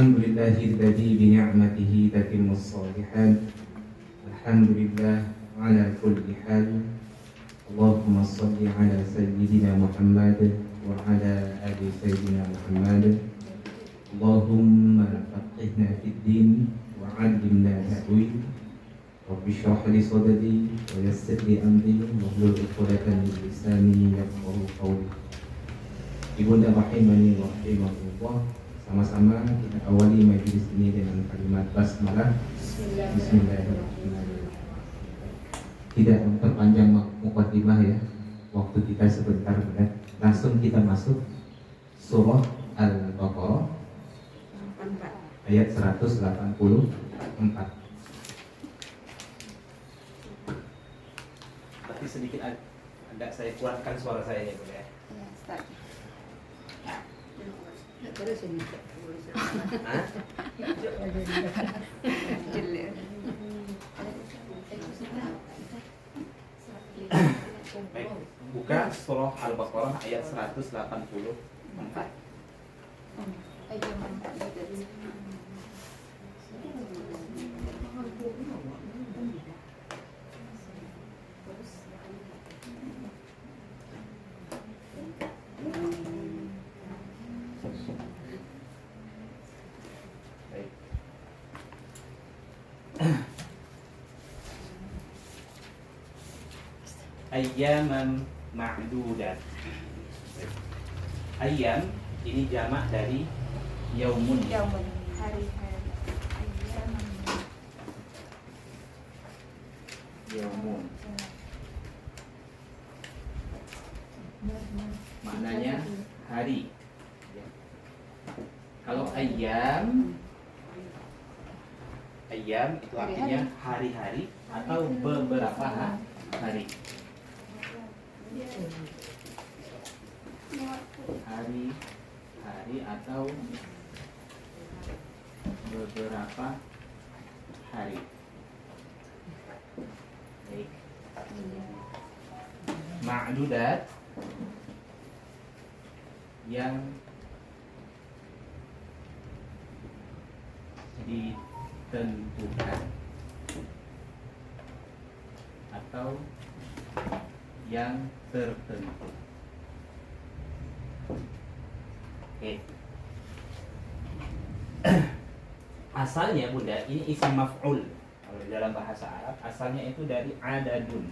Alhamdulillahilladzi bini'matihi tatimmus shalihat. Alhamdulillah ala kulli hal. Allahumma shalli ala sayyidina Muhammad wa ala ali sayyidina Muhammad. Allahumma faqihna fid din wa 'allimna ta'wil. Rabbi shrah li sadri wa yassir li amri wahlul 'uqdatam min lisani yafqahu qawli. Ibunda rahimani wa rahimakumullah. Sama-sama kita awali majelis ini dengan kalimat basmalah. Bismillahirrahmanirrahim. Tidak memperpanjang muqaddimah ya. Waktu kita sebentar berat. Langsung kita masuk surah Al-Baqarah ayat 184. Tapi sedikit agak saya kuatkan suara saya ya, Bu ya. Terus ini. Baik, buka surah Al-Baqarah ayat 184. Ayyaman ma'dudat. Ayyam ini jamak dari yaumun. Hari-hari. Yaumun. Maknanya hari. Kalau ayyam itu artinya hari-hari atau beberapa hari. Hari atau beberapa hari. Baik. Ma'dudat yang ditentukan atau yang tertentu. Oke. Asalnya Bunda ini isim maf'ul. Kalau dalam bahasa Arab asalnya itu dari adadun.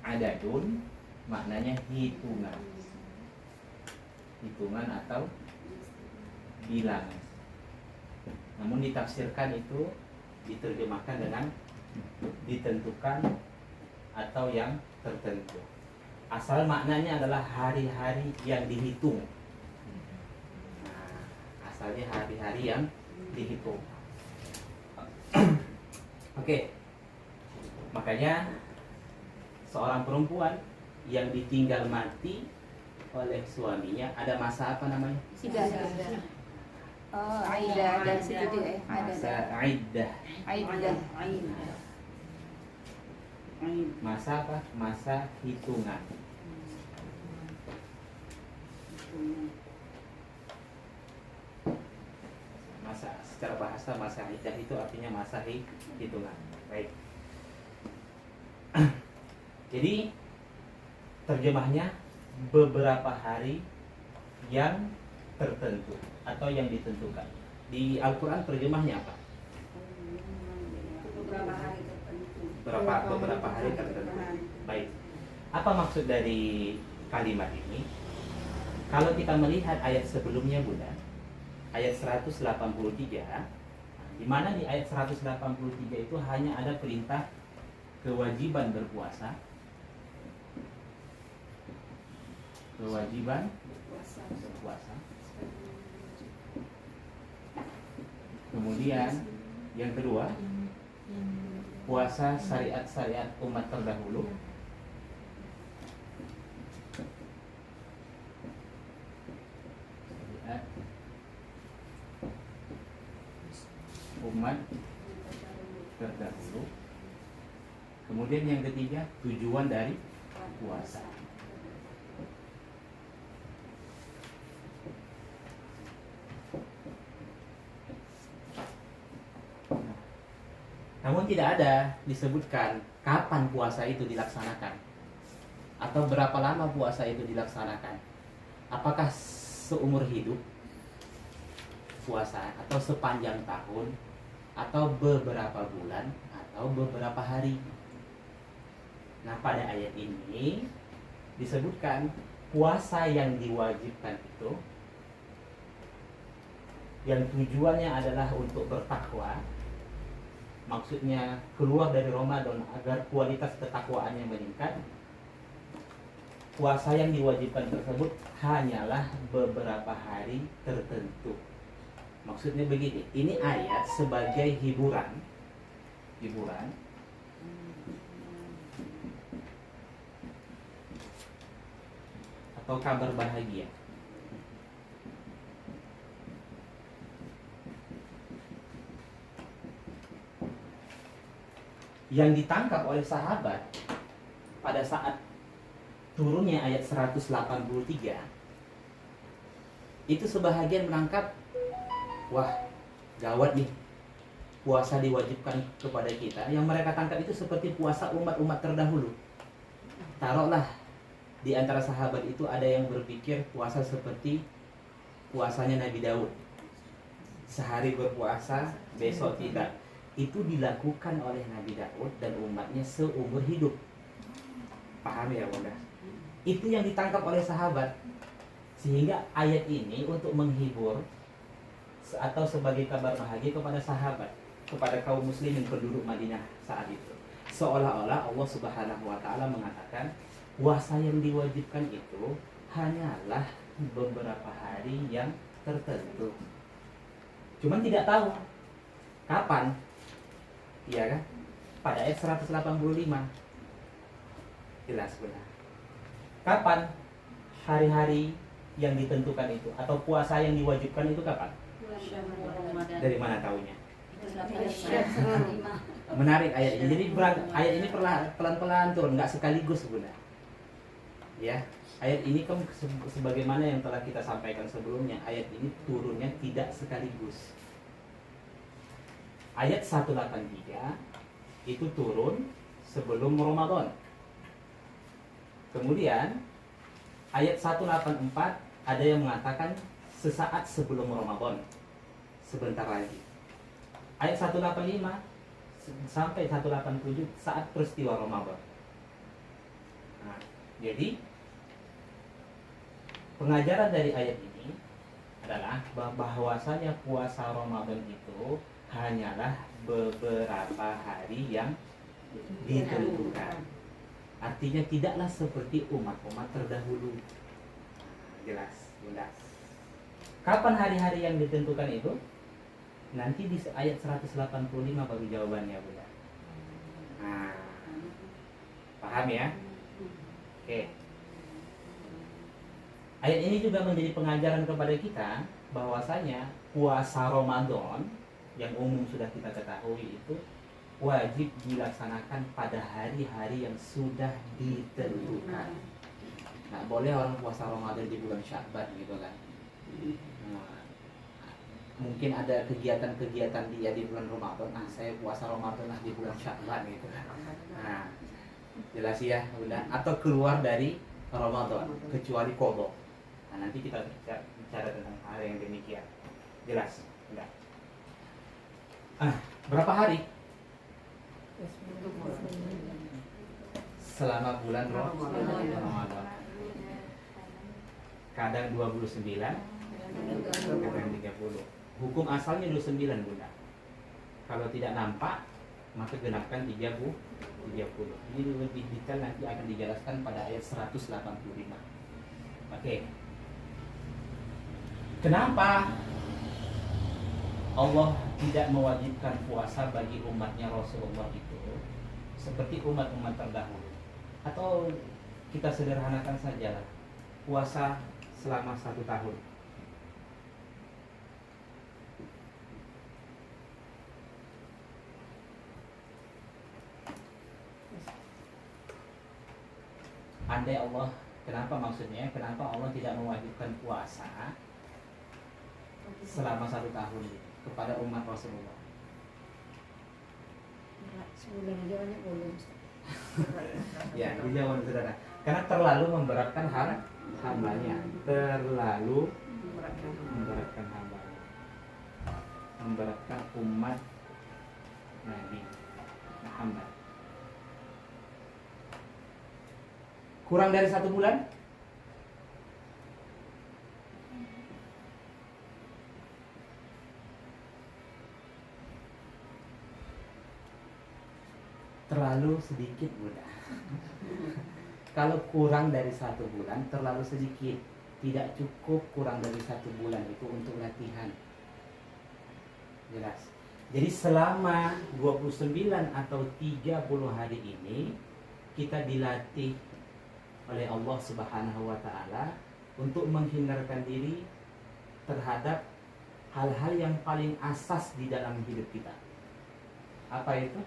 Adadun maknanya hitungan. Hitungan atau bilangan. Namun ditafsirkan itu diterjemahkan dengan ditentukan atau yang tertentu. Asal maknanya adalah hari-hari yang dihitung. Nah, asalnya hari-hari yang dihitung. Oke. Makanya seorang perempuan yang ditinggal mati oleh suaminya ada masa apa namanya? Iddah. Oh, Aidah dan situ dia. Masa iddah. Masa apa? Masa hitungan. Masa secara bahasa masa iddah itu artinya masa hitungan. Baik. Jadi terjemahnya beberapa hari yang tertentu atau yang ditentukan. Di Al-Quran terjemahnya apa? Beberapa hari tertentu. Baik. Apa maksud dari kalimat ini? Kalau kita melihat ayat sebelumnya Bunda, ayat 183, di mana di ayat 183 itu hanya ada perintah kewajiban berpuasa. Kewajiban berpuasa. Kemudian yang kedua, puasa syariat-syariat umat terdahulu. Syariat umat terdahulu. Kemudian yang ketiga, tujuan dari puasa. Namun tidak ada disebutkan kapan puasa itu dilaksanakan atau berapa lama puasa itu dilaksanakan. Apakah seumur hidup puasa atau sepanjang tahun atau beberapa bulan atau beberapa hari. Nah, pada ayat ini disebutkan puasa yang diwajibkan itu yang tujuannya adalah untuk bertakwa. Maksudnya keluar dari Ramadan agar kualitas ketakwaannya meningkat. Puasa yang diwajibkan tersebut hanyalah beberapa hari tertentu. Maksudnya begini, ini ayat sebagai hiburan atau kabar bahagia. Yang ditangkap oleh sahabat pada saat turunnya ayat 183, itu sebahagian menangkap, wah gawat nih, puasa diwajibkan kepada kita. Yang mereka tangkap itu seperti puasa umat-umat terdahulu. Taruhlah di antara sahabat itu ada yang berpikir puasa seperti puasanya Nabi Daud, sehari berpuasa, besok tidak. Itu dilakukan oleh Nabi Daud dan umatnya seumur hidup. Paham ya Bunda? Itu yang ditangkap oleh sahabat. Sehingga ayat ini untuk menghibur atau sebagai kabar bahagia kepada sahabat, kepada kaum muslimin penduduk Madinah saat itu. Seolah-olah Allah Subhanahu wa taala mengatakan puasa yang diwajibkan itu hanyalah beberapa hari yang tertentu. Cuman tidak tahu kapan. Iya kan? Pada ayat 185 jelas benar. Kapan hari-hari yang ditentukan itu atau puasa yang diwajibkan itu kapan? Dari mana tahunya? Menarik ayat ini. Jadi ayat ini pelan-pelan turun, nggak sekaligus Bunda. Ya, ayat ini kan sebagaimana yang telah kita sampaikan sebelumnya, ayat ini turunnya tidak sekaligus. Ayat 183 itu turun sebelum Ramadan. Kemudian ayat 184 ada yang mengatakan sesaat sebelum Ramadan, sebentar lagi. Ayat 185 sampai 187 saat peristiwa Ramadan. Nah, jadi pengajaran dari ayat ini adalah bahwasanya puasa Ramadan itu hanyalah beberapa hari yang ditentukan. Artinya tidaklah seperti umat-umat terdahulu. Jelas, Bunda. Kapan hari-hari yang ditentukan itu? Nanti di ayat 185 baru jawabannya, Bunda. Nah, paham ya? Oke. Ayat ini juga menjadi pengajaran kepada kita bahwasanya puasa Ramadan yang umum sudah kita ketahui itu wajib dilaksanakan pada hari-hari yang sudah ditentukan. Nah, boleh orang puasa Ramadan di bulan Sya'ban gitu kan. Nah, mungkin ada kegiatan-kegiatan dia di bulan Ramadan. Nah, saya puasa Ramadan di bulan Sya'ban gitu kan. Nah, jelas ya, Bunda. Atau keluar dari Ramadan kecuali qadha. Nah, nanti kita bicara tentang hal yang demikian. Jelas, Bunda. Berapa hari? Selama bulan Ramadan. Kadang 29, kadang 30. Hukum asalnya 29, Bunda. Kalau tidak nampak, maka genapkan 30. Ini lebih detail nanti akan dijelaskan pada ayat 185. Oke. Kenapa Allah tidak mewajibkan puasa bagi umatnya Rasulullah itu seperti umat-umat terdahulu? Atau kita sederhanakan saja, puasa selama 1 tahun. Andai Allah, kenapa Allah tidak mewajibkan puasa selama 1 tahun kepada umat Rasulullah? Sebulan aja banyak belum. Ya, dijawab saudara. Karena terlalu memberatkan hambanya, terlalu memberatkan hambanya, memberatkan umat Nabi Muhammad. Kurang dari 1 bulan? Terlalu sedikit, Bunda. Kalau kurang dari 1 bulan terlalu sedikit. Tidak cukup kurang dari 1 bulan itu untuk latihan. Jelas. Jadi selama 29 atau 30 hari ini kita dilatih oleh Allah Subhanahu wa taala untuk menghindarkan diri terhadap hal-hal yang paling asas di dalam hidup kita. Apa itu?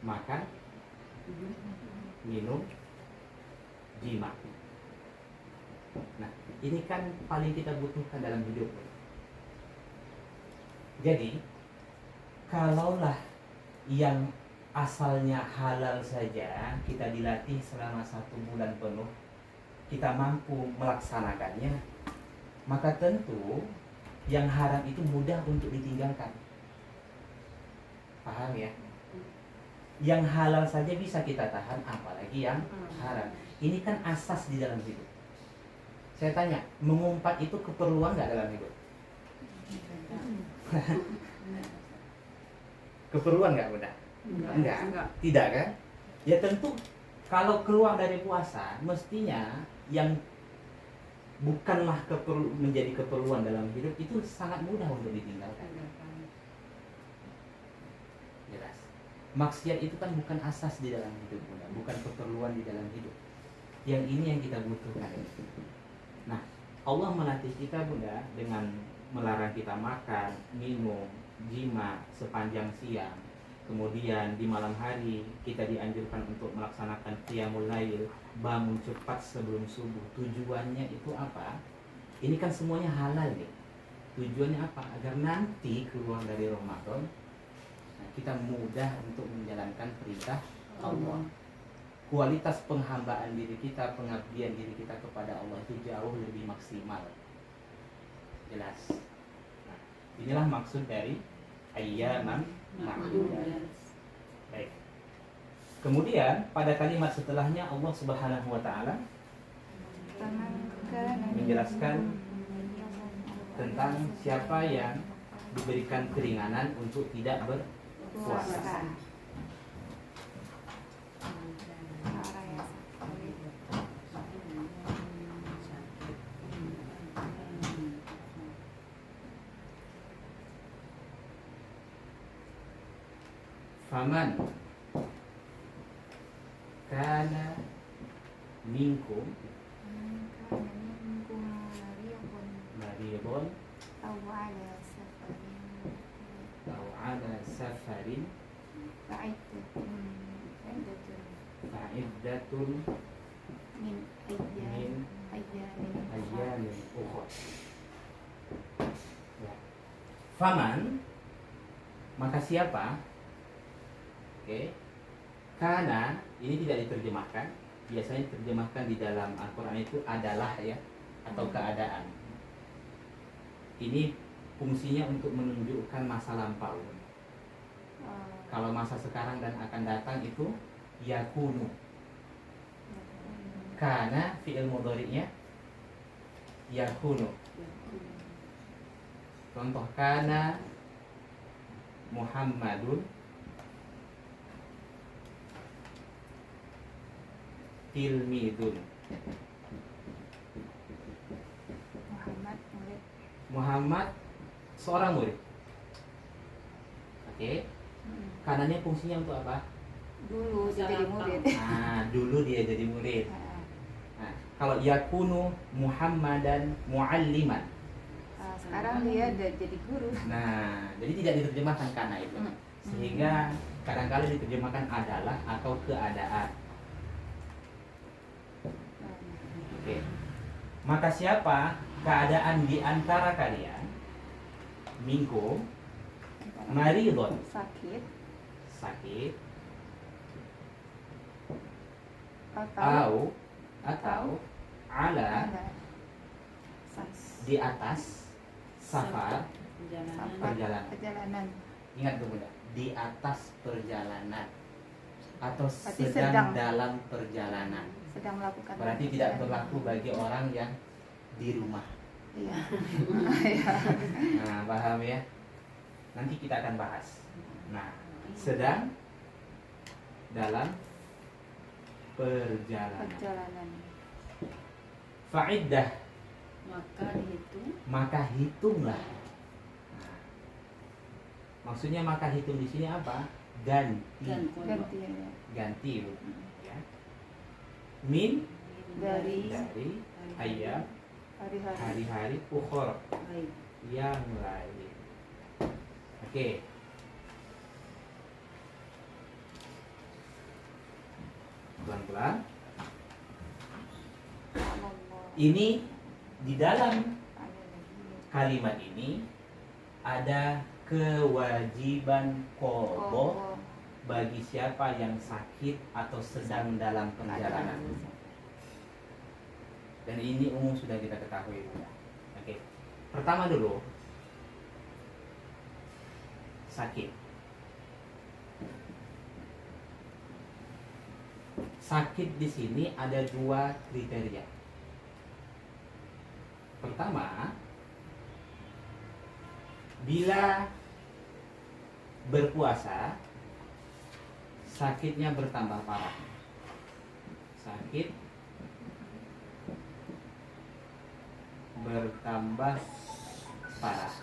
Makan, minum, jima. Nah, ini kan paling kita butuhkan dalam hidup. Jadi, kalaulah yang asalnya halal saja kita dilatih selama 1 bulan penuh, kita mampu melaksanakannya, maka tentu yang haram itu mudah untuk ditinggalkan. Paham ya? Yang halal saja bisa kita tahan, apalagi yang haram. Ini kan asas di dalam hidup. Saya tanya, mengumpat itu keperluan nggak dalam hidup? Keperluan nggak, Bunda? Enggak. Tidak kan? Ya tentu kalau keluar dari puasa, mestinya yang bukanlah menjadi keperluan dalam hidup itu sangat mudah untuk ditinggalkan. Jelas. Maksiat itu kan bukan asas di dalam hidup, Bunda, bukan keperluan di dalam hidup. Yang ini yang kita butuhkan. Nah, Allah melatih kita, Bunda, dengan melarang kita makan, minum, jima sepanjang siang. Kemudian di malam hari kita dianjurkan untuk melaksanakan qiyamul lail, bangun cepat sebelum subuh. Tujuannya itu apa? Ini kan semuanya halal nih. Tujuannya apa? Agar nanti keluar dari Ramadan kita mudah untuk menjalankan perintah Allah. Kualitas penghambaan diri kita, pengabdian diri kita kepada Allah itu jauh lebih maksimal. Jelas. Nah, inilah maksud dari ayyaman ma'dudat. Baik. Kemudian pada kalimat setelahnya Allah Subhanahu wa taala menjelaskan tentang siapa yang diberikan keringanan untuk tidak berpuasa. Faman kana minkum maridun aw ala safarin fa'iddatun min ayyamin ukhra. Ya. Faman, maka siapa? Oke. Karena ini tidak diterjemahkan. Biasanya diterjemahkan di dalam Al-Qur'an itu adalah ya, atau keadaan. Ini fungsinya untuk menunjukkan masa lampau. Kalau masa sekarang dan akan datang itu yakunu. Karena fi'il mudhari'nya yakunu. Contoh, kana Muhammadun tilmidun. Muhammad seorang murid. Oke. Kanannya fungsinya untuk apa? Dulu dia jadi murid. Nah, dulu dia jadi murid. Nah, kalau yakunu Muhammadan mualliman. Sekarang dia udah jadi guru. Nah, jadi tidak diterjemahkan karena itu. Sehingga kadang-kadang diterjemahkan adalah atau keadaan. Oke. Maka siapa keadaan di antara kalian minkum maridun, sakit Atau atau ala ada di atas safar perjalanan. perjalanan. Ingat Bunda, di atas perjalanan atau Berarti sedang sedang. dalam perjalanan. Sedang melakukan. Berarti tidak berlaku bagi orang yang di rumah. Iya. Nah, paham ya? Nanti kita akan bahas. Nah, sedang dalam perjalanan. Perjalanan. Fa'iddah, Maka dihitung maka hitunglah. Nah, maksudnya maka hitung di sini apa? dan Ganti, kodok Ganti ya. ganti, Bu. Ya. Min Dari dari ayam hari-hari. hari-hari ukhor baik. yang lain. Oke. Pelan-pelan. Ini di dalam kalimat ini ada kewajiban qadha bagi siapa yang sakit atau sedang dalam perjalanan. Dan ini umum sudah kita ketahui. Oke. Pertama dulu, sakit. Sakit di sini ada dua kriteria. Pertama, bila berpuasa sakitnya bertambah parah. Sakit bertambah parah.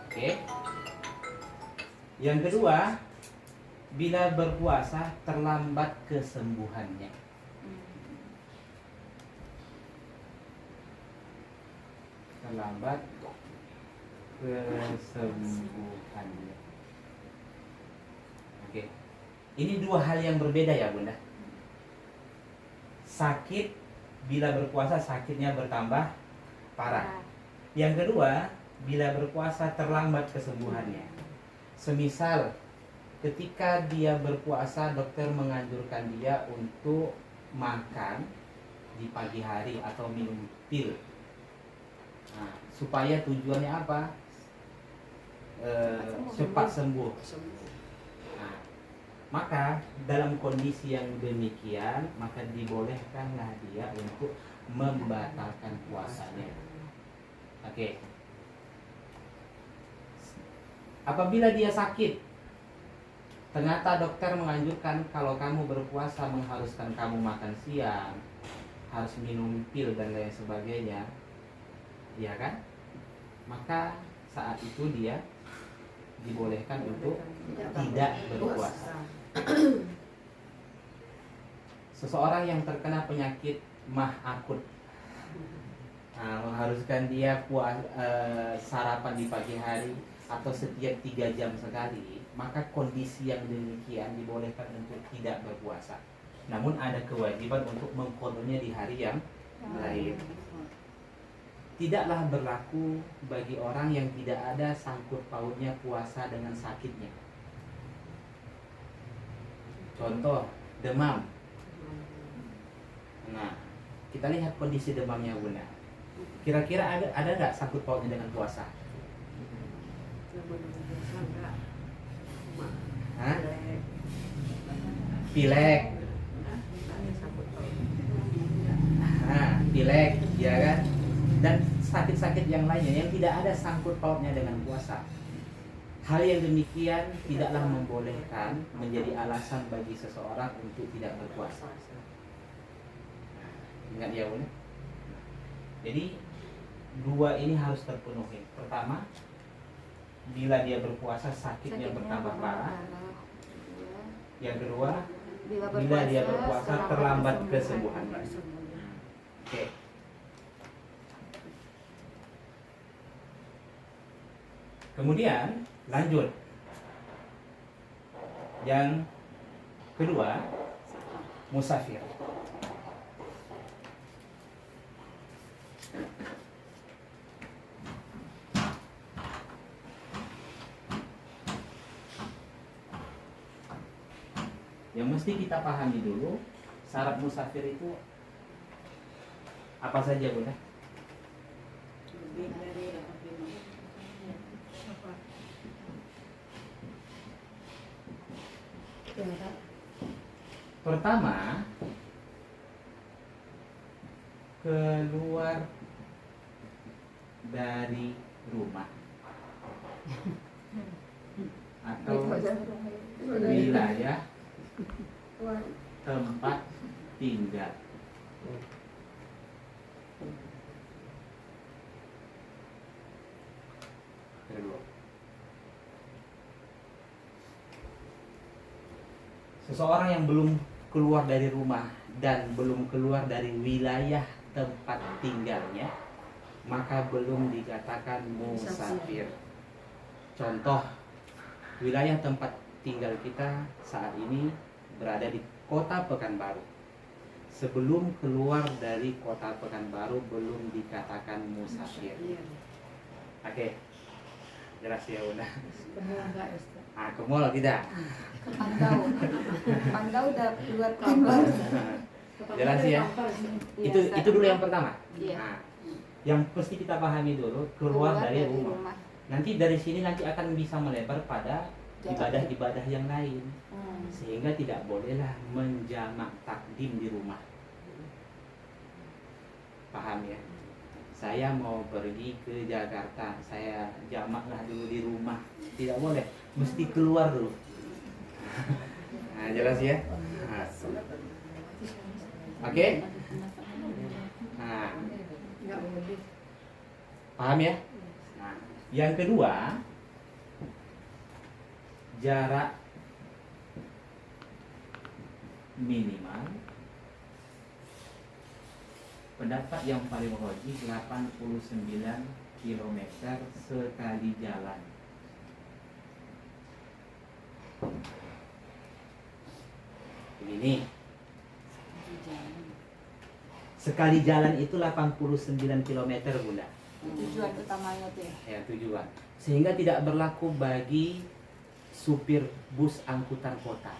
Oke. Yang kedua, bila berpuasa terlambat kesembuhannya. Terlambat kesembuhannya. Oke. Ini dua hal yang berbeda ya, Bunda. Sakit bila berpuasa sakitnya bertambah parah. Yang kedua, bila berpuasa terlambat kesembuhannya. Semisal ketika dia berpuasa, dokter menganjurkan dia untuk makan di pagi hari atau minum pil. Nah, supaya tujuannya apa? Cepat sembuh. Nah, maka dalam kondisi yang demikian, maka dibolehkanlah dia untuk membatalkan puasanya. Oke. Apabila dia sakit, ternyata dokter menganjurkan kalau kamu berpuasa mengharuskan kamu makan siang, harus minum pil dan lain sebagainya, ya kan? Maka saat itu dia dibolehkan untuk tidak berpuasa. Seseorang yang terkena penyakit mah akut, mengharuskan dia sarapan di pagi hari atau setiap 3 jam sekali, maka kondisi yang demikian dibolehkan untuk tidak berpuasa. Namun ada kewajiban untuk mengqadanya di hari yang lain. Tidaklah berlaku bagi orang yang tidak ada sangkut pautnya puasa dengan sakitnya. Contoh, demam. Nah, kita lihat kondisi demamnya, Bunda. Kira-kira ada nggak sangkut pautnya dengan puasa? Hah? Pilek. Pilek, ya kan? Dan sakit-sakit yang lainnya yang tidak ada sangkut pautnya dengan puasa. Hal yang demikian tidaklah membolehkan menjadi alasan bagi seseorang untuk tidak berpuasa. Ingat ya, Bunda? Jadi dua ini harus terpenuhi. Pertama, bila dia berpuasa sakitnya bertambah parah. Yang kedua, bila dia berpuasa terlambat kesembuhannya. Oke. Kemudian lanjut. Yang kedua, musafir. Yang mesti kita pahami dulu, syarat musafir itu apa saja, Bunda? Lebih dari 85. Pertama, keluar dari rumah atau wilayah tempat tinggal. Kedua, seseorang yang belum keluar dari rumah dan belum keluar dari wilayah tempat tinggalnya, maka belum dikatakan musafir. Contoh, wilayah tempat tinggal kita saat ini berada di Kota Pekanbaru. Sebelum keluar dari Kota Pekanbaru belum dikatakan musafir. Oke, jelas ya Bunda? Ke mall tidak? Pantau udah keluar kamar. Jelas ya? Itu dulu yang pertama. Iya. Nah, yang mesti kita pahami dulu, keluar dari rumah. Nanti dari sini nanti akan bisa melebar pada ibadah-ibadah yang lain. Sehingga tidak bolehlah menjamak takdim di rumah. Paham ya? Saya mau pergi ke Jakarta, saya jamaklah dulu di rumah. Tidak boleh, mesti keluar dulu. Nah, jelas ya? Nah. Oke? Nah, paham ya? Nah, yang kedua, jarak minimal, pendapat yang paling rajih 89 km sekali jalan. Begini, sekali jalan itu 89 km Bunda. Tujuan utamanya tuh ya. Ya, tujuan. Sehingga tidak berlaku bagi supir bus angkutan kota.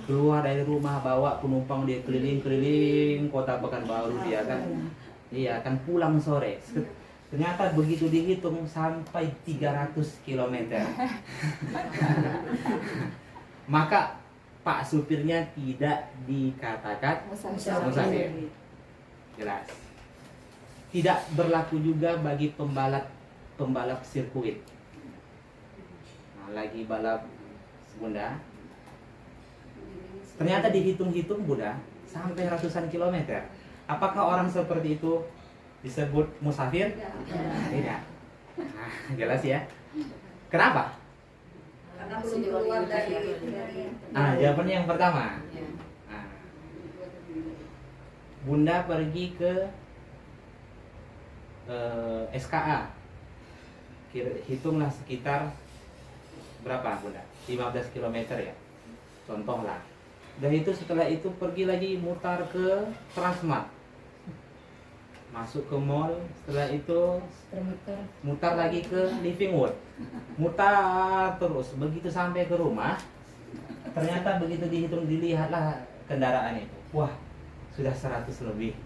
Keluar dari rumah bawa penumpang dia keliling-keliling Kota Pekanbaru dia kan. Iya, akan pulang sore. Ternyata begitu dihitung sampai 300 km. Maka Pak supirnya tidak dikatakan musafir. Jelas. Tidak berlaku juga bagi pembalap sirkuit. Nah, lagi balap Bunda. Ternyata dihitung-hitung Bunda sampai ratusan kilometer. Apakah orang seperti itu disebut musafir? Tidak. Nah, jelas ya. Kenapa? Karena belum keluar dari Jawabannya yang pertama. Nah, Bunda pergi ke SKA. Hitunglah sekitar berapa Bunda? 15 km ya. Contoh lah. Dan itu setelah itu pergi lagi mutar ke Transmart. Masuk ke mall, setelah itu mutar lagi ke Livingwood. Mutar terus begitu sampai ke rumah. Ternyata begitu dihitung dilihatlah kendaraan itu. Wah, sudah 100 lebih.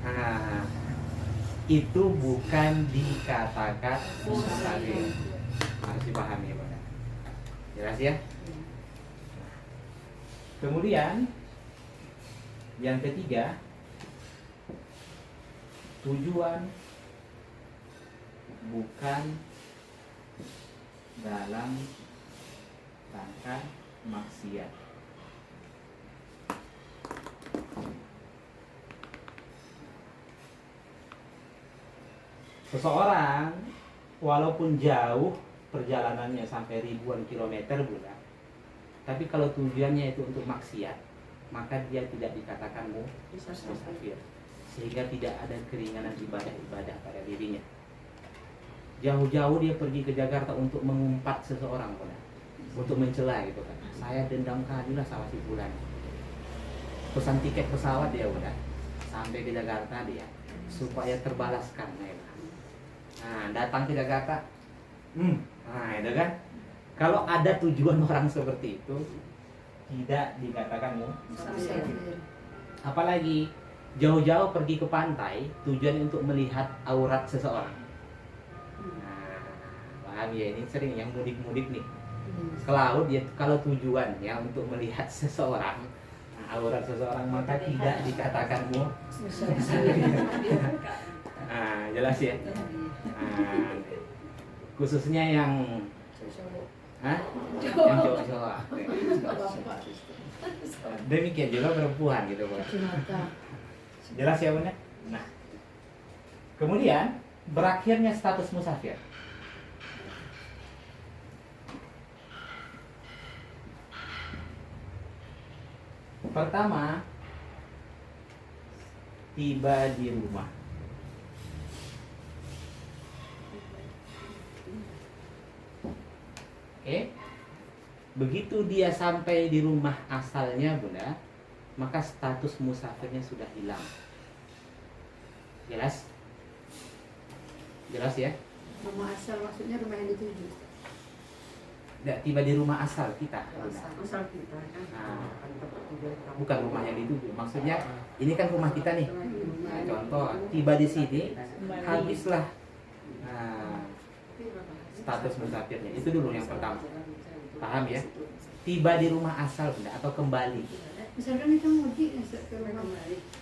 Nah, itu bukan dikatakan musafir. Harus dipahami ya, Bang. Jelas ya? Kemudian yang ketiga, tujuan bukan dalam rangka maksiat. Seseorang walaupun jauh perjalanannya sampai ribuan kilometer Bunda, tapi kalau tujuannya itu untuk maksiat, maka dia tidak dikatakan musafir. Sehingga tidak ada keringanan ibadah-ibadah pada dirinya. Jauh-jauh dia pergi ke Jakarta untuk mengumpat seseorang Bunda, untuk mencela gitu kan. Saya dendam kadilah sama si bulan. Pesan tiket pesawat dia Bunda, sampai ke Jakarta dia supaya terbalaskan ya. Nah, datang ke Jakarta, nah itu kan. Kalau ada tujuan orang seperti itu, tidak dikatakan musafir. Apalagi jauh-jauh pergi ke pantai, tujuan untuk melihat aurat seseorang. Nah, paham ya, ini sering yang mudik-mudik nih. Ke laut dia kalau tujuannya untuk melihat seseorang, aurat seseorang, maka tidak dikatakan musafir. Nah, jelas ya. Nah, khususnya yang yang cowok-cowok. Demikian juga perempuan gitu, Bang. Jelas ya, Bunda? Nah, kemudian berakhirnya status musafir. Pertama, tiba di rumah. Oke. Begitu dia sampai di rumah asalnya, Bunda, maka status musafirnya sudah hilang. Jelas? Jelas ya? Rumah asal maksudnya rumah yang dituju. Tidak, tiba di rumah asal kita, Bunda. Asal kita kan. Nah, bukan rumah yang dituju. Maksudnya ini kan rumah kita nih. Nah, contoh, tiba di sini, habislah status musafirnya. Itu dulu yang pertama. Paham ya? Tiba di rumah asal, Bunda, atau kembali. Misalkan kita mudik ke rumah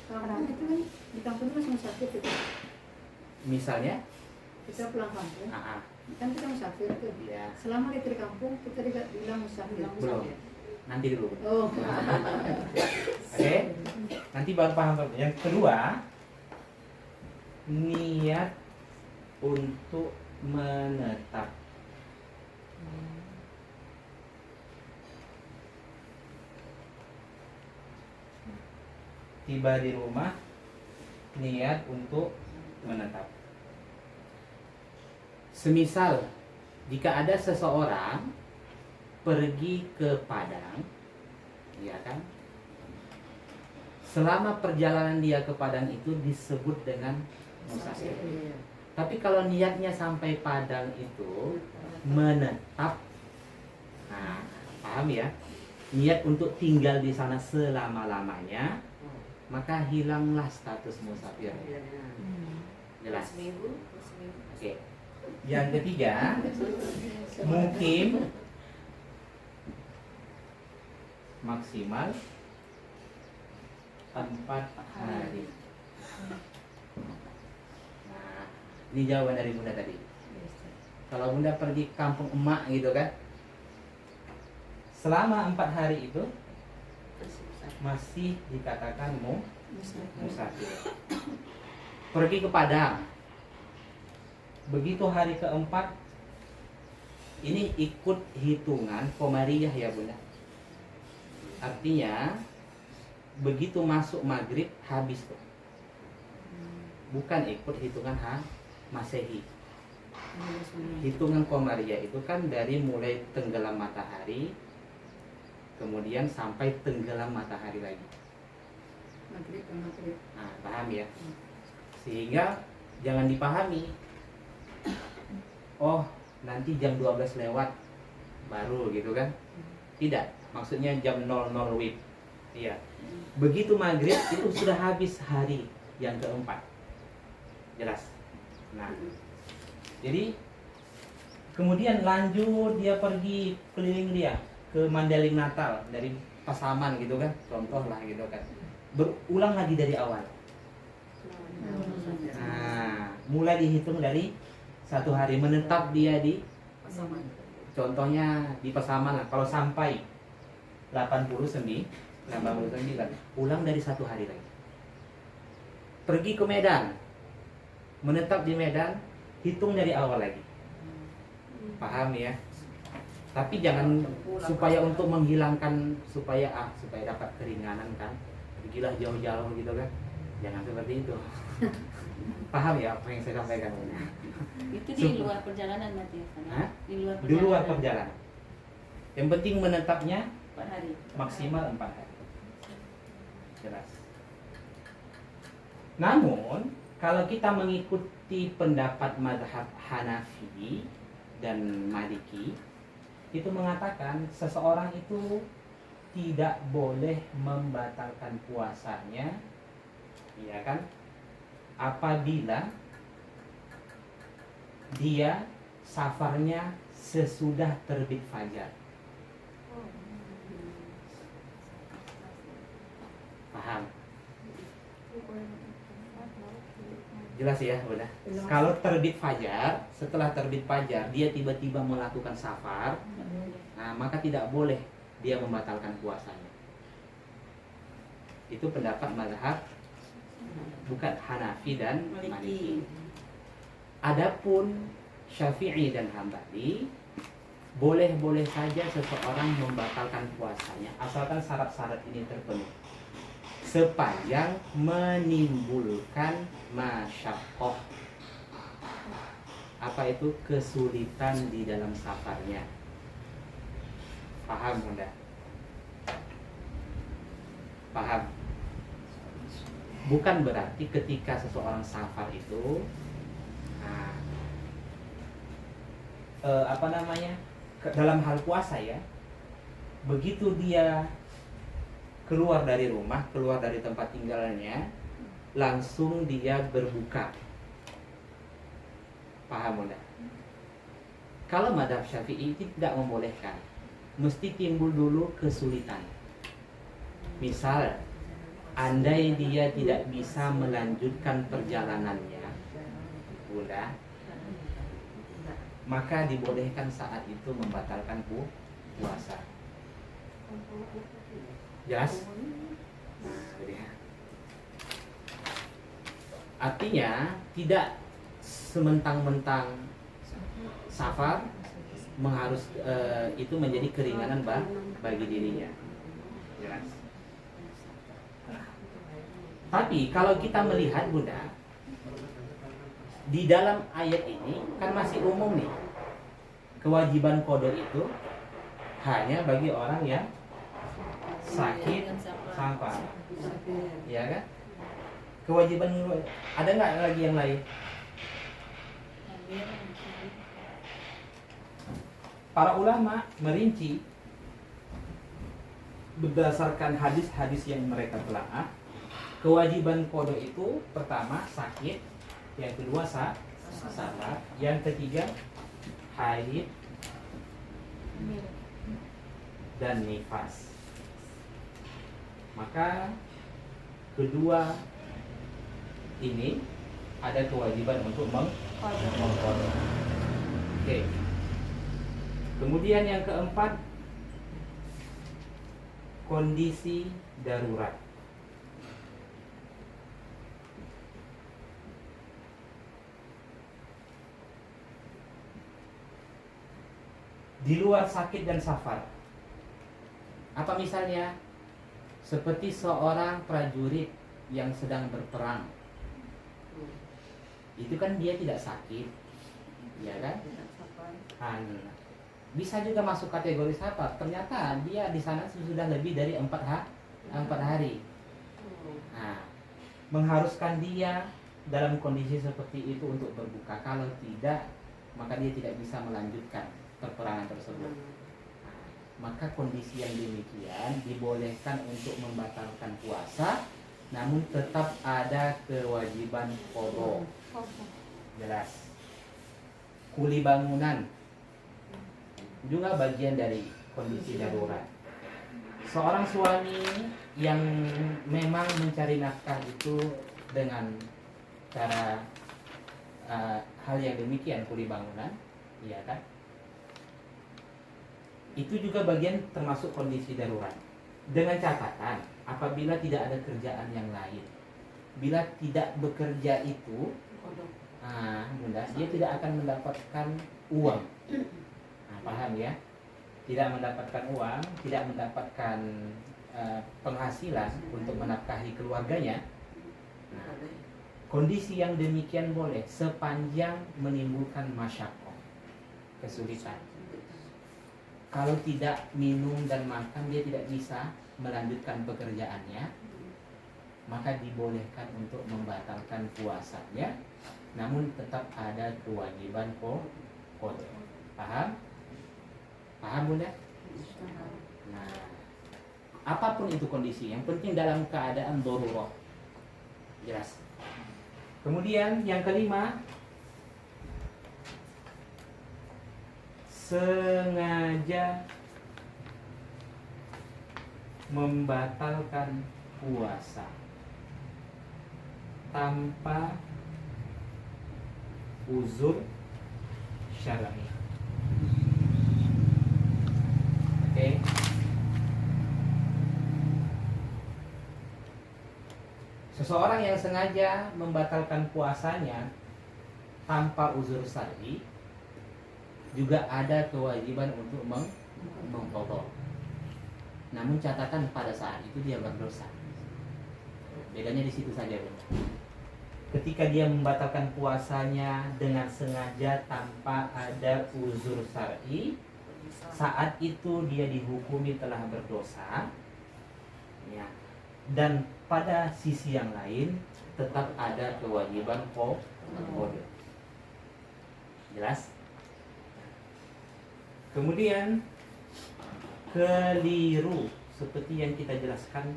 kampung itu kan di kampung itu masih musafir gitu. Misalnya, Kita pulang kampung, ah, kan kita musafir tuh. ya, Selama kita di kampung kita tidak bilang musafir. belum. Nanti dulu. Oh. Oke, nanti baru paham. Yang kedua, niat untuk menetap. Tiba di rumah, niat untuk menetap. Semisal, jika ada seseorang pergi ke Padang, ya kan? Selama perjalanan dia ke Padang itu disebut dengan musafir. Tapi kalau niatnya sampai Padang itu menetap, nah, paham ya? Niat untuk tinggal di sana selama-lamanya, maka hilanglah status musafir. Jelas? Oke. Yang ketiga, mungkin maksimal 4 hari. Nah, ini jawaban dari Bunda tadi. Kalau Bunda pergi kampung emak gitu kan, selama 4 hari itu masih dikatakan musafir. Pergi ke Padang, begitu hari keempat, ini ikut hitungan Qamariyah ya Bunda. Artinya begitu masuk maghrib habis tuh. Bukan ikut hitungan Masehi. Hitungan Qamariyah itu kan dari mulai tenggelam matahari, kemudian sampai tenggelam matahari lagi. Maghrib ke maghrib. Nah, paham ya? Sehingga jangan dipahami, oh nanti jam 12 lewat baru gitu kan. Tidak, maksudnya jam 00 WIB. Iya. Begitu maghrib itu sudah habis hari yang keempat. Jelas. Nah, jadi kemudian lanjut dia pergi keliling dia ke Mandailing Natal dari Pasaman gitu kan, contoh lah gitu kan. Berulang lagi dari awal. Nah, mulai dihitung dari 1 hari, menetap dia di Pasaman. Contohnya di Pasaman lah, kalau sampai 89, ulang dari 1 hari lagi. Pergi ke Medan, menetap di Medan, hitung dari awal lagi. Paham ya? Tapi jangan supaya untuk menghilangkan supaya dapat keringanan kan, pergilah jauh-jauh gitu kan. Jangan seperti itu. Paham ya apa yang saya sampaikan? Itu di luar perjalanan berarti ya? Hah? Di luar Di luar perjalanan. Yang penting menetapnya 4 hari. maksimal 4 hari. Jelas. Namun kalau kita mengikuti pendapat mazhab Hanafi dan Maliki, itu mengatakan seseorang itu tidak boleh membatalkan puasanya, ya kan, apabila dia safarnya sesudah terbit fajar. Paham? Jelas ya, udah. Kalau terbit fajar, setelah terbit fajar dia tiba-tiba melakukan safar, nah maka tidak boleh dia membatalkan puasanya. Itu pendapat mazhab bukan Hanafi dan Maliki. Adapun Syafi'i dan Hambali, boleh-boleh saja seseorang membatalkan puasanya asalkan syarat-syarat ini terpenuhi, sepanjang menimbulkan masyaqqah. Apa itu? Kesulitan di dalam safarnya. Paham Bunda? Paham? Bukan berarti ketika seseorang safar itu dalam hal puasa ya, begitu dia keluar dari rumah, keluar dari tempat tinggalnya, langsung dia berbuka. Paham Bunda? Kalau mazhab Syafi'i tidak membolehkan, mesti timbul dulu kesulitan. Misal, andai dia tidak bisa melanjutkan perjalanannya, Bunda, maka dibolehkan saat itu membatalkan puasa. Jelas? Artinya tidak sementang-mentang safar itu menjadi keringanan bagi dirinya. Jelas. Tapi kalau kita melihat Bunda, di dalam ayat ini kan masih umum nih. Kewajiban qada itu hanya bagi orang yang sakit safar. Ya kan? Kewajiban ada nggak lagi yang lain? Para ulama merinci berdasarkan hadis-hadis yang mereka telaah. Kewajiban qada itu pertama sakit, yang kedua safar, yang ketiga haid dan nifas. Maka kedua ini ada kewajiban untuk mengqada. Oke. Kemudian yang keempat, kondisi darurat. Di luar sakit dan safar. Apa misalnya? Seperti seorang prajurit yang sedang berperang. Itu kan dia tidak sakit, ya kan? Bisa juga masuk kategori safar. Ternyata dia di sana sudah lebih dari 4 hari. Nah, mengharuskan dia dalam kondisi seperti itu untuk berbuka. Kalau tidak, maka dia tidak bisa melanjutkan peperangan tersebut. Nah, maka kondisi yang demikian dibolehkan untuk membatalkan puasa, namun tetap ada kewajiban qada. Jelas. Kuli bangunan juga bagian dari kondisi darurat. Seorang suami yang memang mencari nafkah itu dengan cara hal yang demikian, kuli bangunan, iya kan? Itu juga bagian termasuk kondisi darurat. Dengan catatan, apabila tidak ada kerjaan yang lain, bila tidak bekerja itu, Bunda, dia tidak akan mendapatkan uang. Paham ya? Tidak mendapatkan uang, tidak mendapatkan penghasilan untuk menafkahi keluarganya. Nah, kondisi yang demikian boleh sepanjang menimbulkan masyaqqah, kesulitan. Kalau tidak minum dan makan, dia tidak bisa melanjutkan pekerjaannya, maka dibolehkan untuk membatalkan puasanya, namun tetap ada kewajiban qada. Paham? Paham Bunda? Nah, apapun itu kondisi, yang penting dalam keadaan darurat. Jelas. Kemudian yang kelima, sengaja membatalkan puasa tanpa uzur syar'i. Oke. Seseorang yang sengaja membatalkan puasanya tanpa uzur syar'i juga ada kewajiban untuk mengqadha. Namun catatan pada saat itu dia berdosa. Bedanya di situ saja, Bunda. Ketika dia membatalkan puasanya dengan sengaja tanpa ada uzur syar'i, saat itu dia dihukumi telah berdosa. Ya. Dan pada sisi yang lain tetap ada kewajiban qadha. Jelas? Kemudian keliru seperti yang kita jelaskan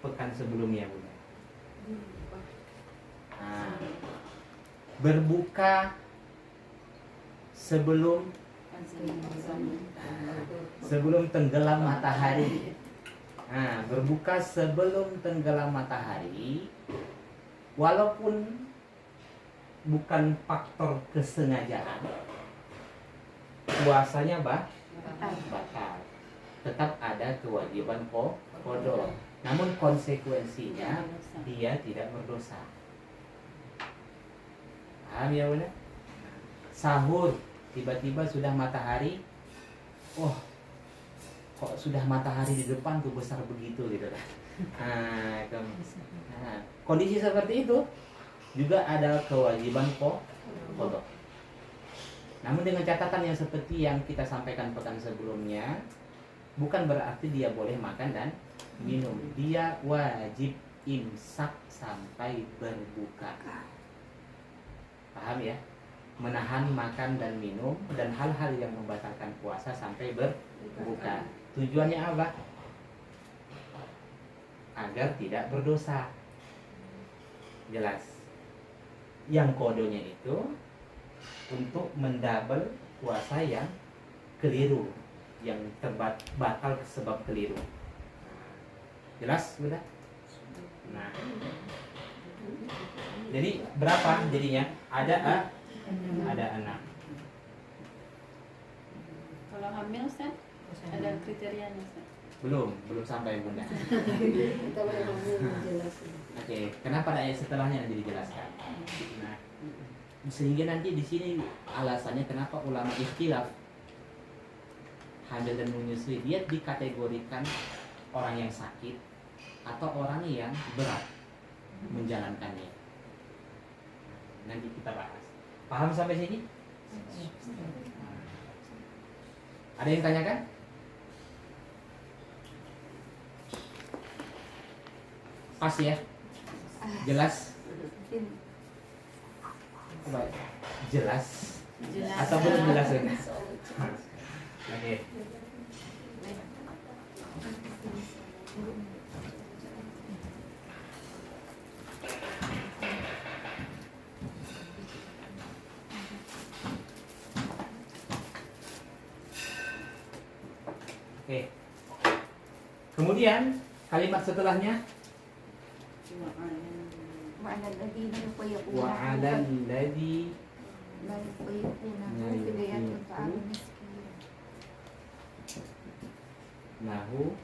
pekan sebelumnya, Bunda. Nah, berbuka sebelum tenggelam matahari. Nah, berbuka sebelum tenggelam matahari, walaupun bukan faktor kesengajaan, puasanya batal. Tetap ada kewajiban qadha. Namun konsekuensinya dia tidak berdosa. Paham ya, Bunda? Sahur tiba-tiba sudah matahari. Oh, kok sudah matahari di depan tuh besar begitu gitu kan. Kondisi seperti itu juga ada kewajiban qadha. Namun dengan catatan yang seperti yang kita sampaikan pekan sebelumnya, bukan berarti dia boleh makan dan minum. Dia wajib imsak sampai berbuka. Paham ya? Menahan makan dan minum dan hal-hal yang membatalkan puasa sampai berbuka. Tujuannya apa? Agar tidak berdosa. Jelas. Yang kodenya itu untuk mendabel puasa yang keliru, yang batal sebab keliru. Jelas, Bunda? Nah, jadi berapa jadinya? Ada 6. Kalau hamil, Ustaz, ada kriterianya, Ustaz? Belum sampai, Bunda. Kita boleh menjelaskan. Oke, kenapa ayat setelahnya nanti dijelaskan? Nah, sehingga nanti di sini alasannya kenapa ulama ikhtilaf hamil dan menyusui, dia dikategorikan orang yang sakit atau orang yang berat menjalankannya. Nanti kita bahas. Paham sampai sini? Ada yang tanyakan? Pas ya? Jelas? Coba jelas? Atau belum jelas? Oke. Oke. Kemudian kalimat setelahnya Wa'alal ladzi wa'alal ladzi la yuqiyuna fidyatun ta'am miskin. nahu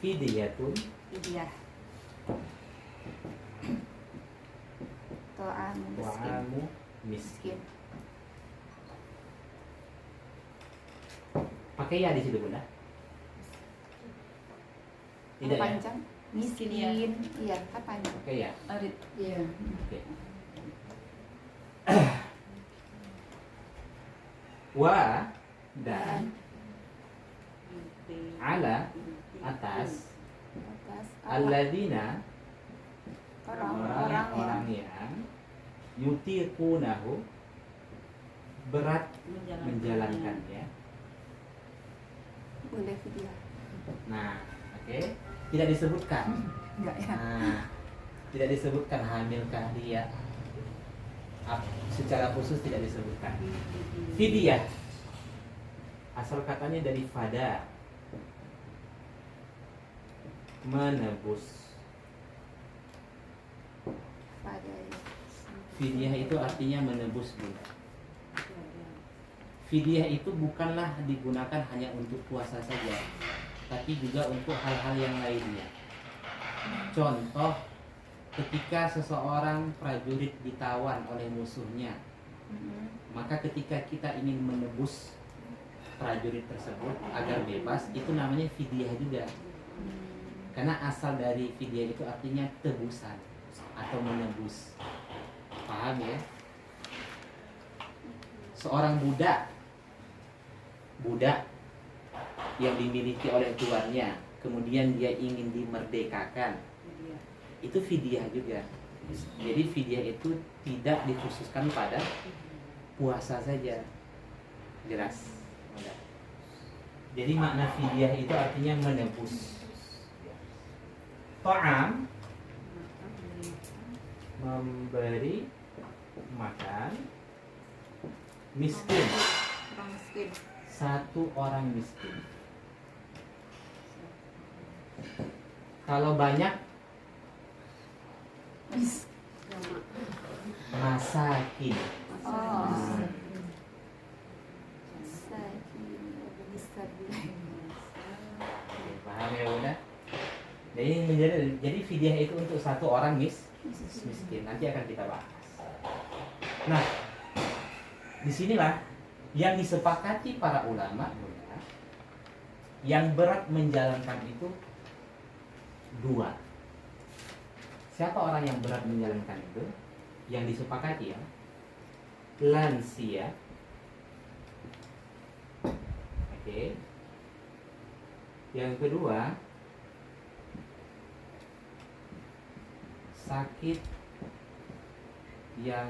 fidyatun Fidyah ta'am miskin. wa'amu miskin. Pakai ya di situ, Bunda? Tidak ya? Panjang miskin. Iya, kan panjang. Oke ya. Arit. Iya. Oke. Wa dan ala atas alladzina Orang-orang orang-orang yang yutiqunahu berat menjalankannya. Boleh video. Nah, oke, tidak disebutkan. Enggak ya. Nah, tidak disebutkan hamilkah dia. Secara khusus tidak disebutkan. Fidyah, asal katanya dari fada, menebus. Pada Fidyah itu artinya menebus, Bunda. Fidyah itu bukanlah digunakan hanya untuk puasa saja, tapi juga untuk hal-hal yang lainnya. Contoh, ketika seseorang prajurit ditawan oleh musuhnya, maka ketika kita ingin menebus prajurit tersebut agar bebas, itu namanya fidyah juga. Karena asal dari fidyah itu artinya tebusan atau menebus. Paham ya? Seorang budak yang dimiliki oleh tuannya, kemudian dia ingin dimerdekakan, itu fidyah juga. Jadi fidyah itu tidak dikhususkan pada puasa saja. Jelas? Jadi makna fidyah itu artinya menebus. Ta'am, memberi makan miskin, orang miskin. satu orang miskin. Kalau banyak masakin. Oh. Nah, paham ya Bunda? Jadi fidyah itu untuk satu orang miskin. Nanti akan kita bahas. Nah, disinilah yang disepakati para ulama, Bunda, yang berat menjalankan itu dua. Siapa orang yang berat menjalankan itu? Yang disepakati ya, lansia. Oke. Yang kedua, sakit yang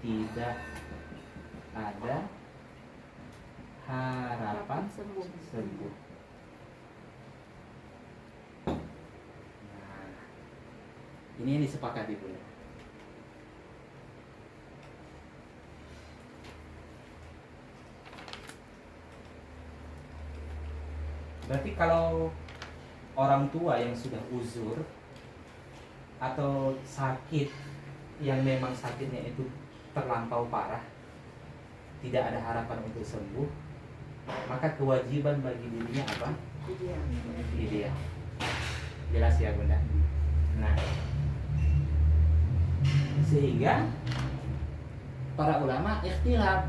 tidak ada harapan sembuh. Nah, ini yang disepakati Bunda. Berarti kalau orang tua yang sudah uzur atau sakit yang memang sakitnya itu terlampau parah, tidak ada harapan untuk sembuh, maka kewajiban bagi dirinya apa? Fidyah. Jelas ya Bunda? Nah, sehingga para ulama ikhtilaf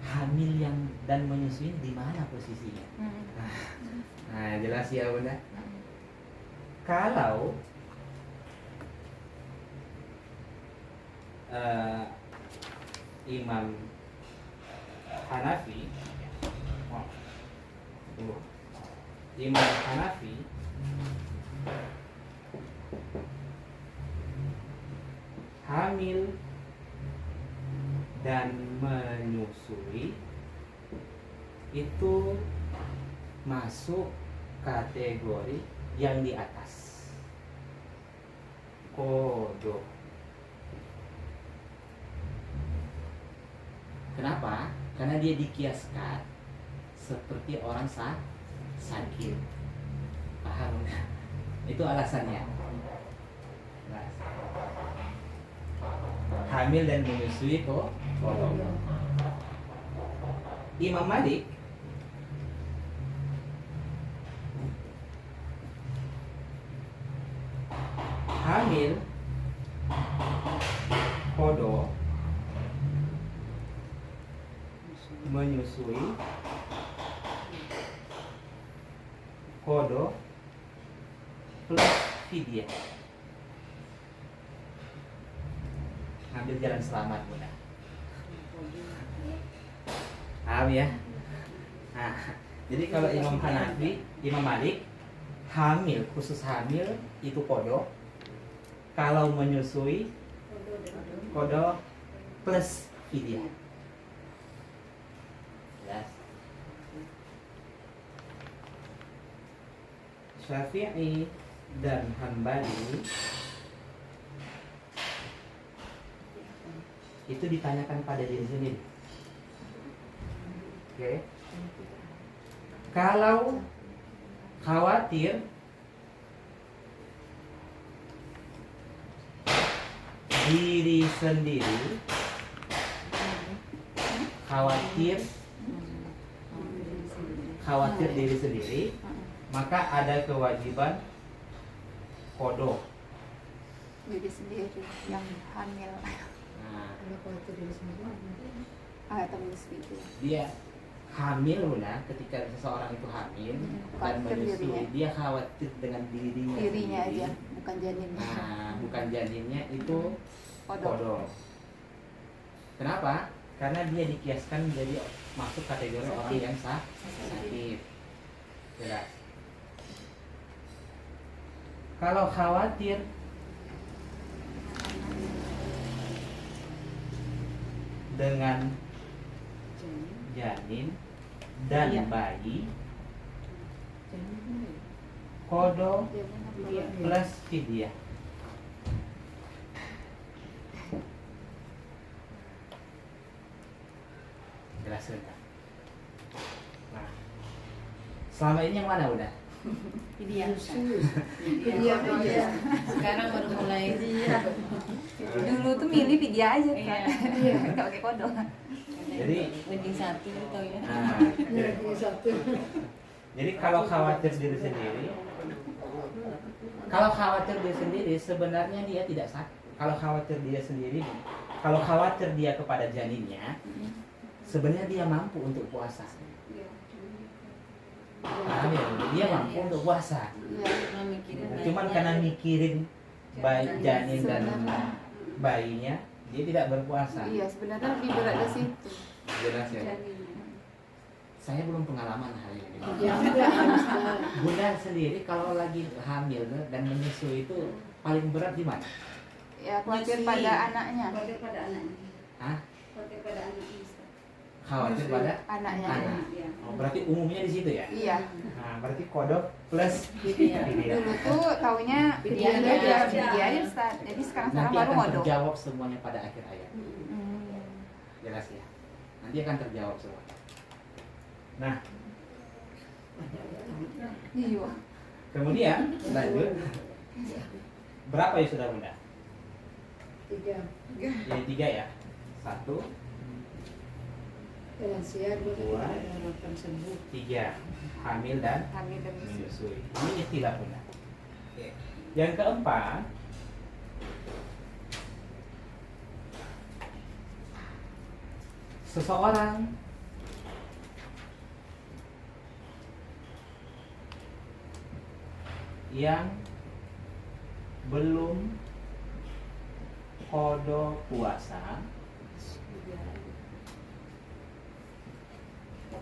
hamil yang dan menyusui di mana posisinya. Nah, jelas ya Bunda? Kalau Imam Hanafi, Imam Hanafi hamil dan menyusui itu masuk kategori yang di atas, kodok. Kenapa? Karena dia dikiaskan seperti orang sakit. Paham nggak? Itu alasannya. Hamil dan menyusui kodok. Imam Malik hamil kodok, menyusui kodok plus fidyah. Ngambil jalan selamat Bunda. Paham ya? Nah, jadi kalau Imam Hanafi, Imam Malik hamil, khusus hamil itu kodok. Kalau menyusui Qadha plus fidyah. Jelas? Syafi'i dan Hambali itu ditanyakan pada diri sendiri. Oke. Kalau khawatir diri sendiri, khawatir diri sendiri, maka ada kewajiban qadha. Diri sendiri yang hamil. Nah, Atau menyusui. dia hamil Bunda, ketika seseorang itu hamil dan Khawatir menyusui, dirinya. dia khawatir dengan dirinya Dirinya sendiri. aja, bukan janinnya. Nah, bukan janinnya itu Qadha. qadha. Kenapa? Karena dia dikiaskan menjadi masuk kategori orang yang sakit. Jelas. Kalau khawatir dengan janin dan Iya. bayi, qadha plus fidyah. Jelas kan? Nah, selama ini yang mana udah? Fidyah. Iya, iya. Sekarang baru mulai. Dulu tuh milih fidyah aja Iya. kan. Nggak pakai qadha. Jadi- wedding satu atau ya. Nah, Iya, iya, satu. jadi kalau khawatir diri sendiri, sebenarnya dia tidak sakit. Kalau khawatir dia sendiri, kalau khawatir dia kepada janinnya, sebenarnya dia mampu untuk puasa. Paham ya? Dia mampu untuk puasa. Iya. Cuma mikirin Cuman bayinya. karena mikirin bayi janin dan Sebenarnya. bayinya, dia tidak berpuasa. Iya, sebenarnya lebih berat ke situ. Jelas ya? Saya belum pengalaman hal ini. Iya, enggak, Ustaz. Bunda sendiri kalau lagi hamil dan menyusui itu paling berat di mana? Ya, khawatir Menyusui. pada anaknya. Khawatir pada anaknya. Hah? Khawatir pada anaknya, Ustaz. Khawatir pada Anaknya. anak. Iya. Oh, berarti umumnya di situ ya? Iya. Nah, berarti kodok plus Fidyah. fidyah. Dulu tuh taunya Fidyah fidyah aja, aja. fidyah aja Ustaz. Jadi sekarang Nanti baru akan qadha. terjawab semuanya pada akhir ayat. Hmm. Jelas ya? Nanti akan terjawab semua. Nah, Iya. kemudian lanjut. Berapa ya sudah Bunda? 3. Jadi 3 ya? 1, Lansia, 2, Dua. harapan sembuh. 3. Hamil dan Hamil dan menyusui. menyusui. Ini istilah Bunda. Oke. Yang keempat, seseorang yang belum qadha puasa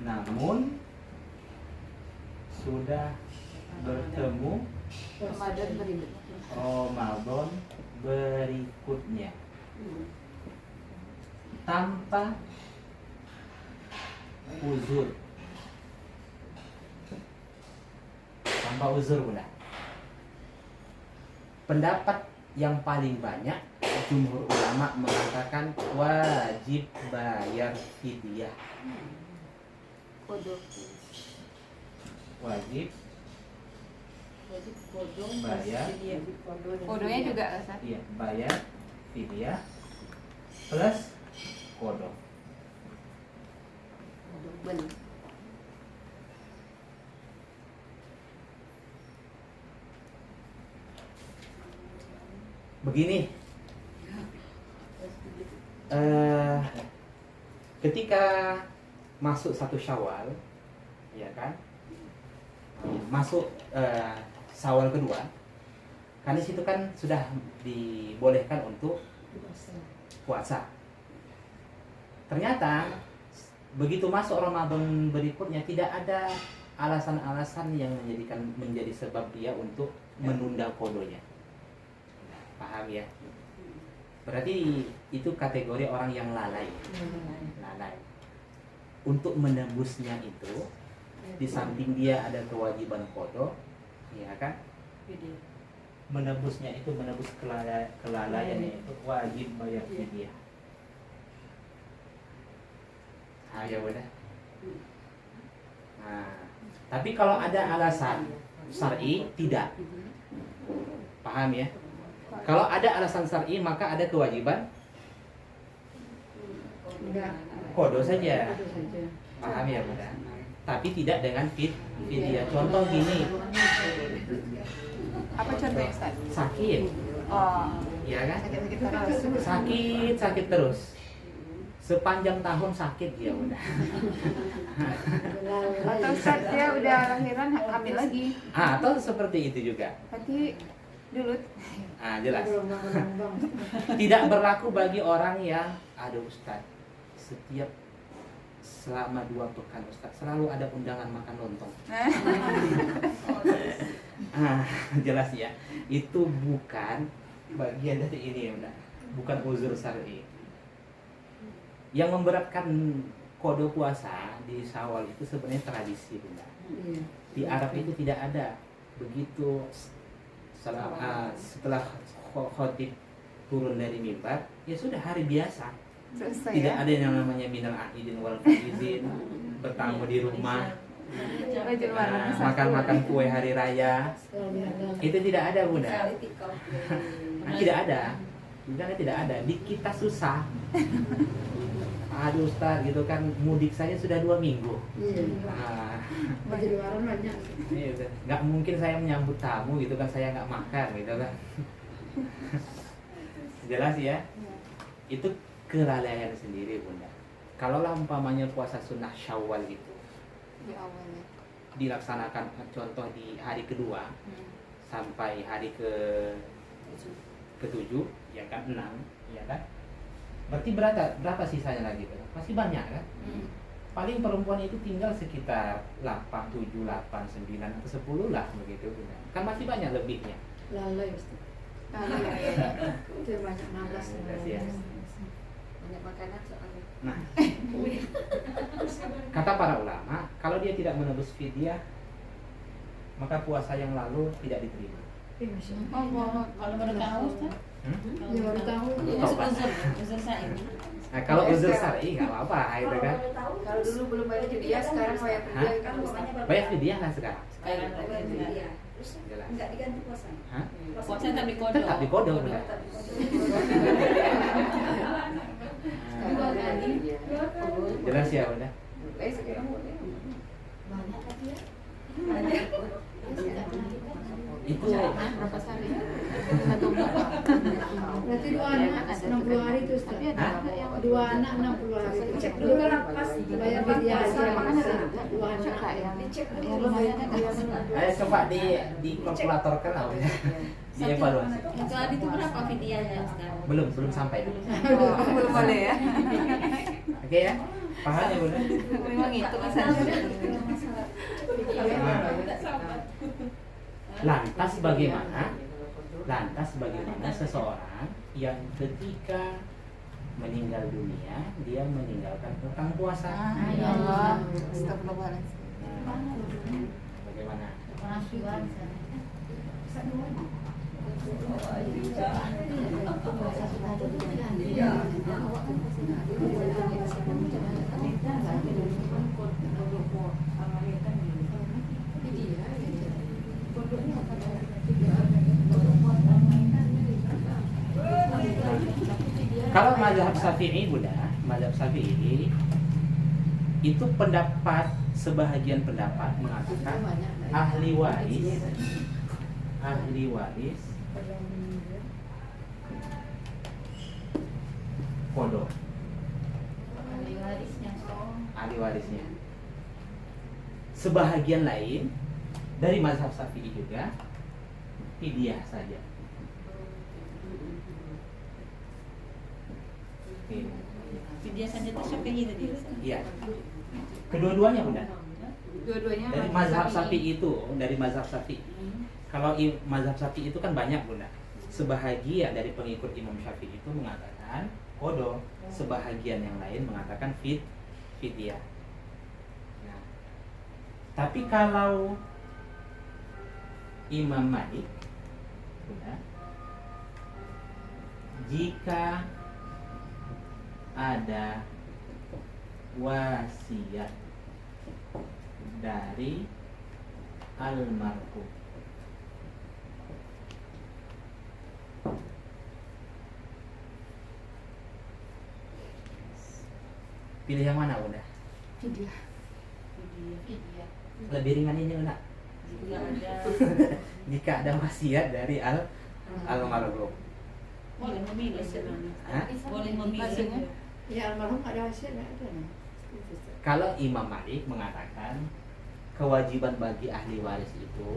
namun sudah bertemu Ramadan berikutnya. Ramadan berikutnya tanpa uzur. Tanpa uzur Bunda. Pendapat yang paling banyak jumhur ulama mengatakan wajib bayar fidyah. Qadha. Wajib Wajib qadha Bayar. fidyah. Qadhanya juga Ustaz. iya bayar fidyah plus qadha. Double. Begini, ketika masuk 1 Syawal, ya kan, masuk Syawal kedua, kan di situ kan sudah dibolehkan untuk puasa. Ternyata begitu masuk Ramadan berikutnya tidak ada alasan-alasan yang menjadi sebab dia untuk menunda qadanya. Paham ya? Berarti itu kategori orang yang lalai. Lalai. Untuk menembusnya itu, di samping dia ada kewajiban qada, ya kan? Menebusnya itu menebus kelalaiannya itu wajib bayar fidyah. Ah, ya udah. Nah, tapi kalau ada alasan syar'i tidak. Paham ya? Kalau ada alasan syar'i maka ada kewajiban qada saja. Paham ya, Bunda? Tapi tidak dengan fidyah. Contoh gini. Apa contohnya, Ustaz? Sakit. Oh, Ya kan? sakit-sakit terus. Sakit terus. Sepanjang tahun sakit dia udah. Atau Ustaz dia udah lahiran hamil lagi. Atau seperti itu juga. Berarti dulu Jelas. Tidak berlaku bagi orang yang aduh Ustaz, setiap selama 2 pekan Ustaz selalu ada undangan makan lontong. Jelas ya. Itu bukan bagian dari ini ya, Bunda. Bukan uzur syar'i. Yang memberatkan qada puasa di Syawal itu sebenarnya tradisi, Bunda. Di Arab itu tidak ada begitu setelah khotib turun dari mimbar, ya sudah hari biasa. selesai Tidak ya. ada yang namanya minal aidin wal faizin, bertamu di rumah, makan-makan kue hari raya. Itu tidak ada, Bunda. Tidak ada. Bukannya tidak ada. Di kita susah. Aduh Ustaz, gitu kan mudik saya sudah 2 minggu. Jadi warung banyak. Nggak mungkin saya menyambut tamu gitu kan, saya nggak makan gitu kan. Jelas ya. Itu kelalaian sendiri, Bunda. Kalau umpamanya puasa sunnah Syawal itu Di awalnya. dilaksanakan contoh di hari kedua sampai hari ke-7 ya kan, 6 ya kan. Berarti berapa sisanya lagi tuh? Masih banyak kan? Paling perempuan itu tinggal sekitar 8, 7, 8, 9 atau 10 lah begitu, Bunda. Kan masih banyak lebihnya. Lalai Ustaz. Itu banyak 16. Ya. Banyak makanan soalnya. Nah, kata para ulama, kalau dia tidak menebus fidyah, maka puasa yang lalu tidak diterima. Oh, Kalau baru tahu, Ustaz? Ya baru tahu. Uzur saya. Nah, kalau uzur syar'i nggak apa-apa, gitu kan? kalau dulu belum bayar fidyah, sekarang bayar fidyah kan Ustaz. Bayar fidyah lah sekarang. Sekarang Jelas. Enggak diganti puasa. Hah? puasa tetap di kodok. Tetap dikodok, Bunda. Jelas ya, Bunda. Itu Berapa hari? Berarti 2 anak 60 hari itu Ustaz. Hah? 2 anak 60 hari. Cek dulu kan pas Bayar fidyah aja. Kan ada 2 anak. dicek Hari dulu. mana ada? ayo coba di kalkulatorkan lah, Bunda. Dievaluasi. Itu hari itu berapa fidyahnya sekarang? Belum sampai. Belum boleh ya. Oke ya? Paham ya, Bunda? Memang itu Ustaz. Lantas bagaimana seseorang yang ketika meninggal dunia dia meninggalkan hutang puasa? Ya Allah. Astagfirullahaladzim. Bagaimana? Kalau mazhab Syafi'i, Bunda, mazhab Syafi'i itu sebahagian pendapat mengatakan ahli waris kodok, ahli warisnya. Sebahagian lain dari mazhab Syafi'i juga fidyah saja. Fidyah saja itu Syafi'i tadi, Ustaz. Iya. Kedua-duanya, Bunda. Dua-duanya Dari mazhab Syafi'i itu, dari mazhab Syafi'i. Kalau mazhab Syafi'i itu kan banyak, Bunda. sebahagian dari pengikut Imam Syafi'i itu mengatakan qada, sebahagian yang lain mengatakan fidyah. Nah, tapi kalau Imam Malik, jika ada wasiat dari almarhum, pilih yang mana Bunda? Fidyah. Lebih ringan ini enggak? Jika ada Jika ada wasiat dari almarhum. boleh memilih sebenarnya. Hah? Boleh memilih. Ya almarhum ada wasiat nggak ada. Kalau Imam Malik mengatakan kewajiban bagi ahli waris itu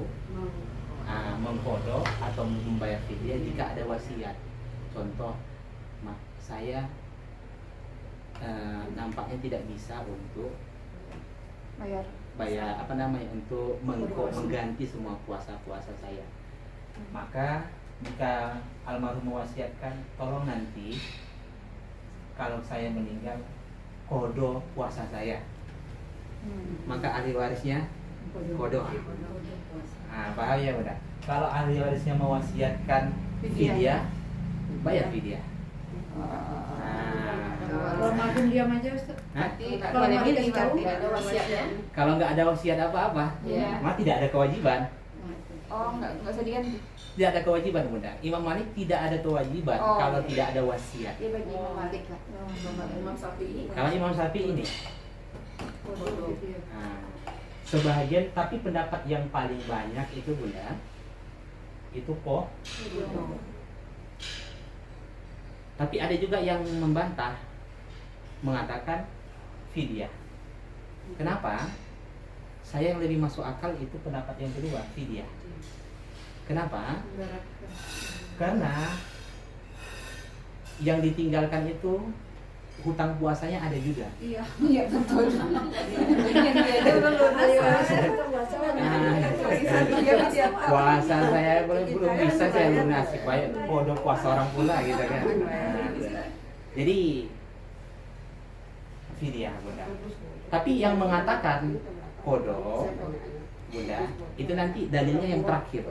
mengqada atau membayar fidyah jika ada wasiat. Contoh, saya nampaknya tidak bisa untuk bayar untuk mengganti semua puasa-puasa saya. Maka jika almarhum mewasiatkan, tolong nanti kalau saya meninggal qada puasa saya. Maka ahli warisnya qada. Paham ya Bunda? Kalau ahli warisnya mewasiatkan fidyah, bayar fidyah. Kalau almarhum diam aja Ustaz. Kalau milih berarti ada wasiatnya. Kalau nggak ada wasiat apa-apa, Iya. maka tidak ada kewajiban. Oh, nggak usah diganti. Tidak ada kewajiban Bunda. Imam Malik tidak ada kewajiban Oh, kalau iya. tidak ada wasiat. Dia bagi Imam Malik lah. Imam Syafi'i. Kalau Imam Syafi'i ini sebahagian, tapi pendapat yang paling banyak itu Bunda itu tapi ada juga yang membantah, mengatakan fidyah. Kenapa? Saya yang lebih masuk akal itu pendapat yang kedua, fidyah. Kenapa? Karena yang ditinggalkan itu hutang puasanya ada juga. Iya betul. Puasa saya belum bisa saya lunasi, banyak bodoh puasa orang pula gitu kan. Jadi fidyah Bunda. Tapi yang mengatakan qada Bunda itu nanti dalilnya yang terakhir.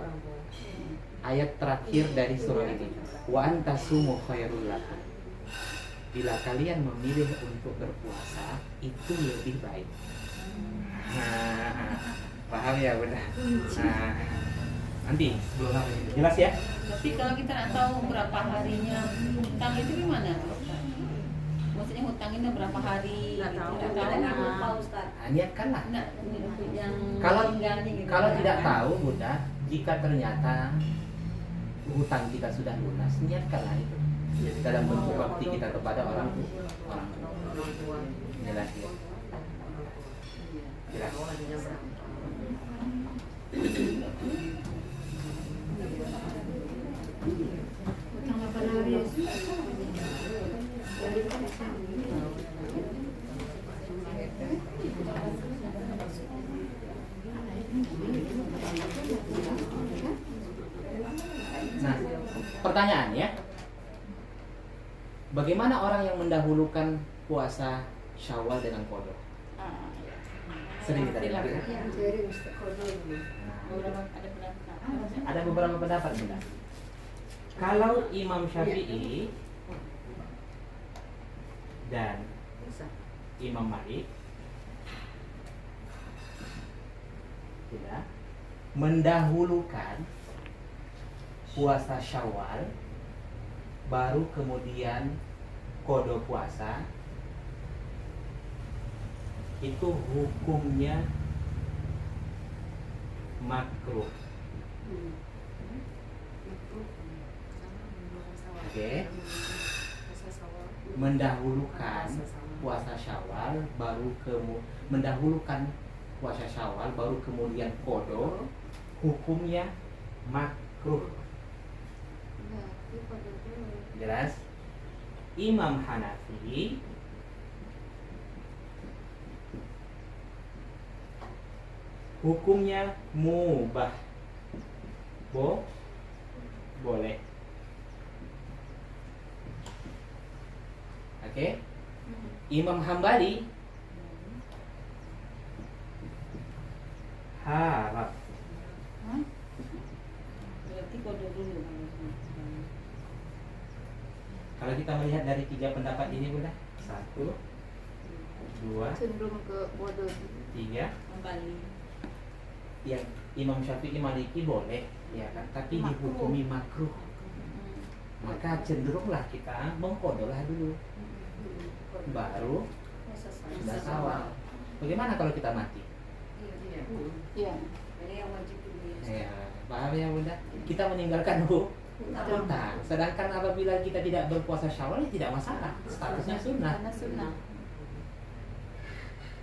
Ayat terakhir dari surah ini. Wa antasumu khairul lakum. Bila kalian memilih untuk berpuasa, itu lebih baik. Paham ya Bunda? Nanti sebelum jelas ya. Tapi kalau kita nggak tahu berapa harinya hutang itu gimana? Maksudnya hutangnya berapa hari? Nggak tahu. Niatkanlah. Nggak, yang Kalau meninggalnya gitu. kalau tidak tahu Bunda, jika ternyata hutang kita sudah lunas, niatkanlah itu dalam bentuk bakti kita kepada orang tua. Jelas ya. Jelas. Utang 8 hari. Nah, pertanyaannya, bagaimana orang yang mendahulukan puasa Syawal dengan qada? Sering kita dengar. Jadi Ustaz Qadar. Ada beberapa pendapat Bunda. Kalau Imam Syafi'i dan Imam Malik mendahulukan puasa Syawal, baru kemudian qada puasa, itu hukumnya makruh. Oke. Mendahulukan puasa Syawal baru kemudian qada, hukumnya makruh. Jelas? Imam Hanafi hukumnya mubah. Boleh. Oke. Imam Hambali harap. Berarti kode dulu. Kalau kita melihat dari 3 pendapat ini Bunda, 1, 2, cenderung ke bodoh. 3. Kembali. Yang Imam Syafi'i Maliki boleh, ya kan? Tapi dihukumi makruh. Maka cenderunglah kita mengkodolah dulu, baru sudah sawal. Bagaimana kalau kita mati? Iya. Ya, paham ya Bunda? Kita meninggalkan hutang. Sedangkan apabila kita tidak berpuasa Syawal, ya tidak masalah. Statusnya sunnah. Karena sunnah.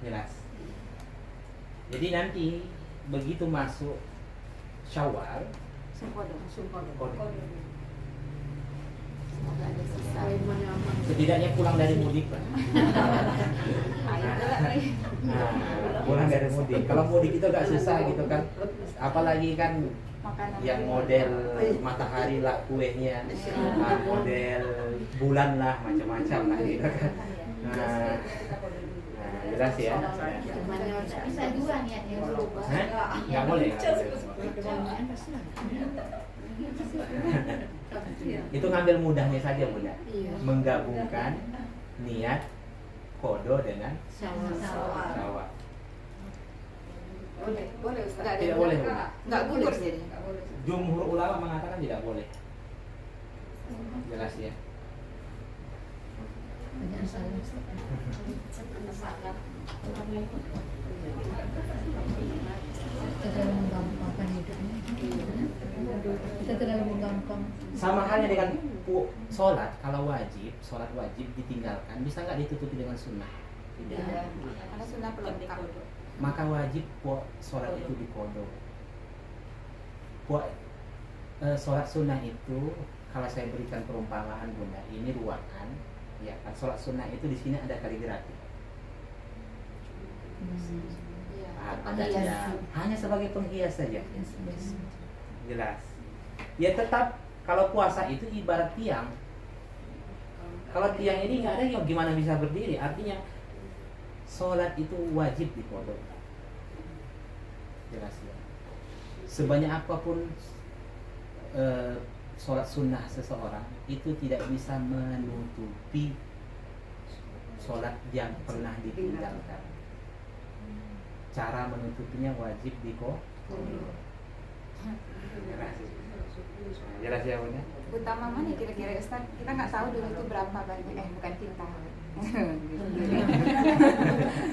Jelas. Jadi nanti begitu masuk Syawal, Sempodo. kodo. Semoga ada sisa. Setidaknya pulang dari mudik lah. Nah, pulang dari mudik. Kalau mudik itu agak susah gitu kan. Apalagi kan Makanan yang model matahari lah kuenya, model bulan lah, macam-macam lah gitu kan. Nah, jelas ya. bisa juga niatnya berubah. Hah? Nggak boleh. Itu ngambil mudahnya saja Bunda. Iya. Menggabungkan niat kodo dengan syawal. Boleh Ustaz. Tidak boleh. Nggak gugur jadi. Jumhur ulama mengatakan tidak boleh. Jelas ya. Kita terlalu menggampang. Sama halnya dengan sholat, kalau wajib, sholat wajib ditinggalkan, bisa nggak ditutupi dengan sunnah? Tidak. Iya. Karena sunnah pelengkap. Maka wajib sholat itu dikodo. Sholat sunnah itu, kalau saya berikan perumpamaan Bunda, ini ruangan, ya kan? Sholat sunnah itu di sini ada kaligrafi. Iya. Ada hanya sebagai penghias saja. Jelas. Ya tetap kalau puasa itu ibarat tiang. Kalau tiang ini nggak ada, ya gimana bisa berdiri? Artinya sholat itu wajib dikodok. Jelas ya. Sebanyak apapun sholat sunnah seseorang itu tidak bisa menutupi sholat yang pernah ditinggalkan. Cara menutupinya wajib dikodok. Jelas ya Bunda? Utama mana kira-kira Ustaz? Kita nggak tahu dulu itu berapa banyak, bukan kita.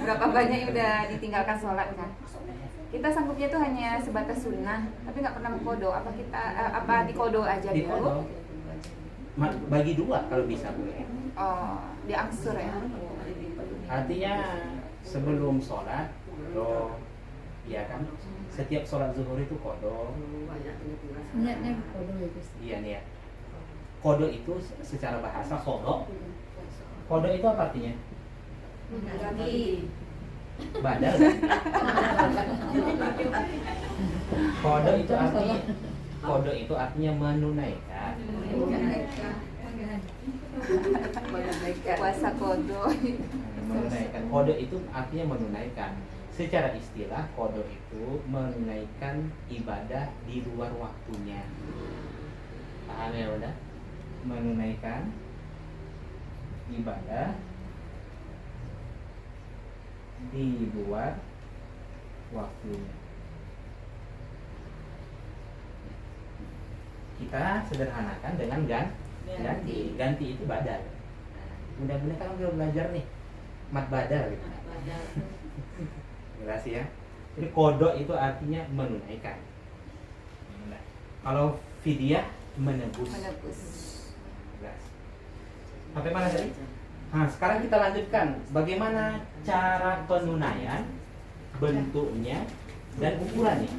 Berapa banyak yang udah ditinggalkan sholat kan? Kita sanggupnya tuh hanya sebatas sunnah, tapi nggak pernah mengkodo. Apa kita dikodo aja dulu? Dikodo. Bagi dua kalau bisa boleh. Oh, diangsur ya? Artinya sebelum sholat kodo, ya kan? Setiap sholat zuhur itu kodo. Niatnya kodo ya Gus. Iya niat. Kodo itu secara bahasa kodo. Kodo itu apa artinya? Badal. Kodo itu artinya menunaikan. Puasa kodo. Menunaikan. Kodo itu artinya menunaikan. Secara istilah kodo itu menunaikan ibadah di luar waktunya. Paham ya udah? Menunaikan ibadah di luar waktunya. Kita sederhanakan dengan ganti. Ganti itu badal. Mudah-mudahan kalau kita belajar nih mat badal gitu. Jelas ya. Jadi kodo itu artinya menunaikan. Kalau fidyah menebus. Jelas. Sampai mana tadi? Nah, sekarang kita lanjutkan bagaimana cara penunaian, bentuknya dan ukurannya.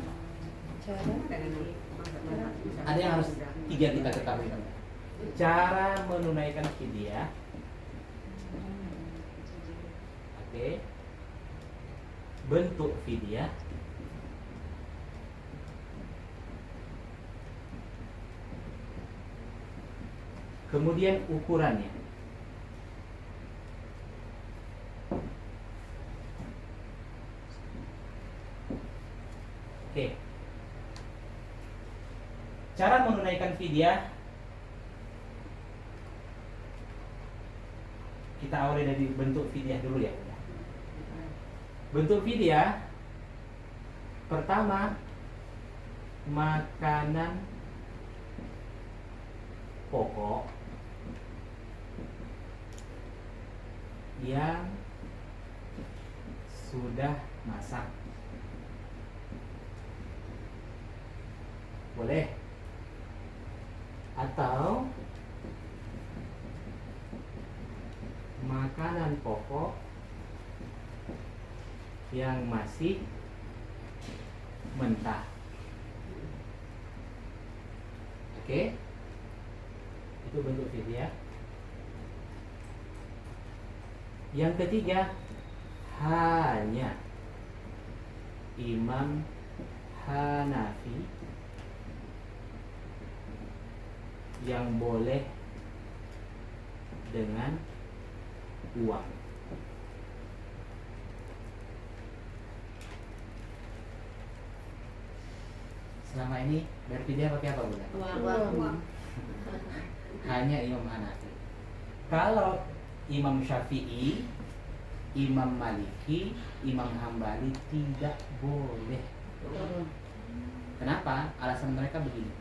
Ada yang harus 3 kita ketahui. Cara menunaikan fidyah. Oke. Bentuk fidyah, kemudian ukurannya. Oke. Cara menunaikan fidyah, kita awali dari bentuk fidyah dulu ya. Bentuk fidyah pertama, makanan pokok yang sudah masak. Boleh. Atau makanan pokok yang masih mentah. Oke. Itu bentuk fidyah. Yang ketiga, hanya Imam Hanafi yang boleh dengan uang. Selama ini berfidyah pakai apa, Bunda? Uang. Hanya Imam Hanafi. Kalau Imam Syafi'i, Imam Maliki, Imam Hambali tidak boleh. Kenapa? Alasan mereka begini.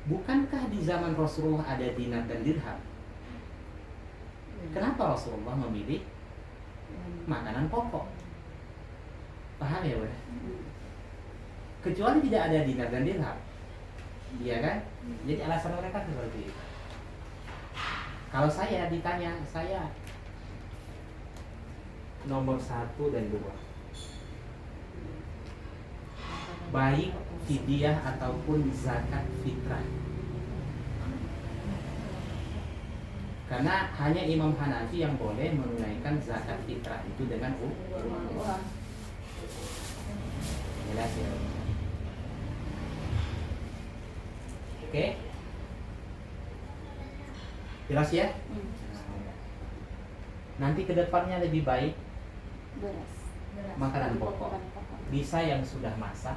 Bukankah di zaman Rasulullah ada dinar dan dirham? Kenapa Rasulullah memilih makanan pokok? Paham ya, Bunda? Kecuali tidak ada dinar dan dirham, iya kan? Jadi alasan mereka seperti itu. Kalau saya ditanya, saya nomor 1 dan 2, baik fidyah ataupun zakat fitrah. Karena hanya Imam Hanafi yang boleh menunaikan zakat fitrah itu dengan uang. Jelas ya? Oke? Jelas ya? Nanti kedepannya lebih baik makanan pokok. Bisa yang sudah masak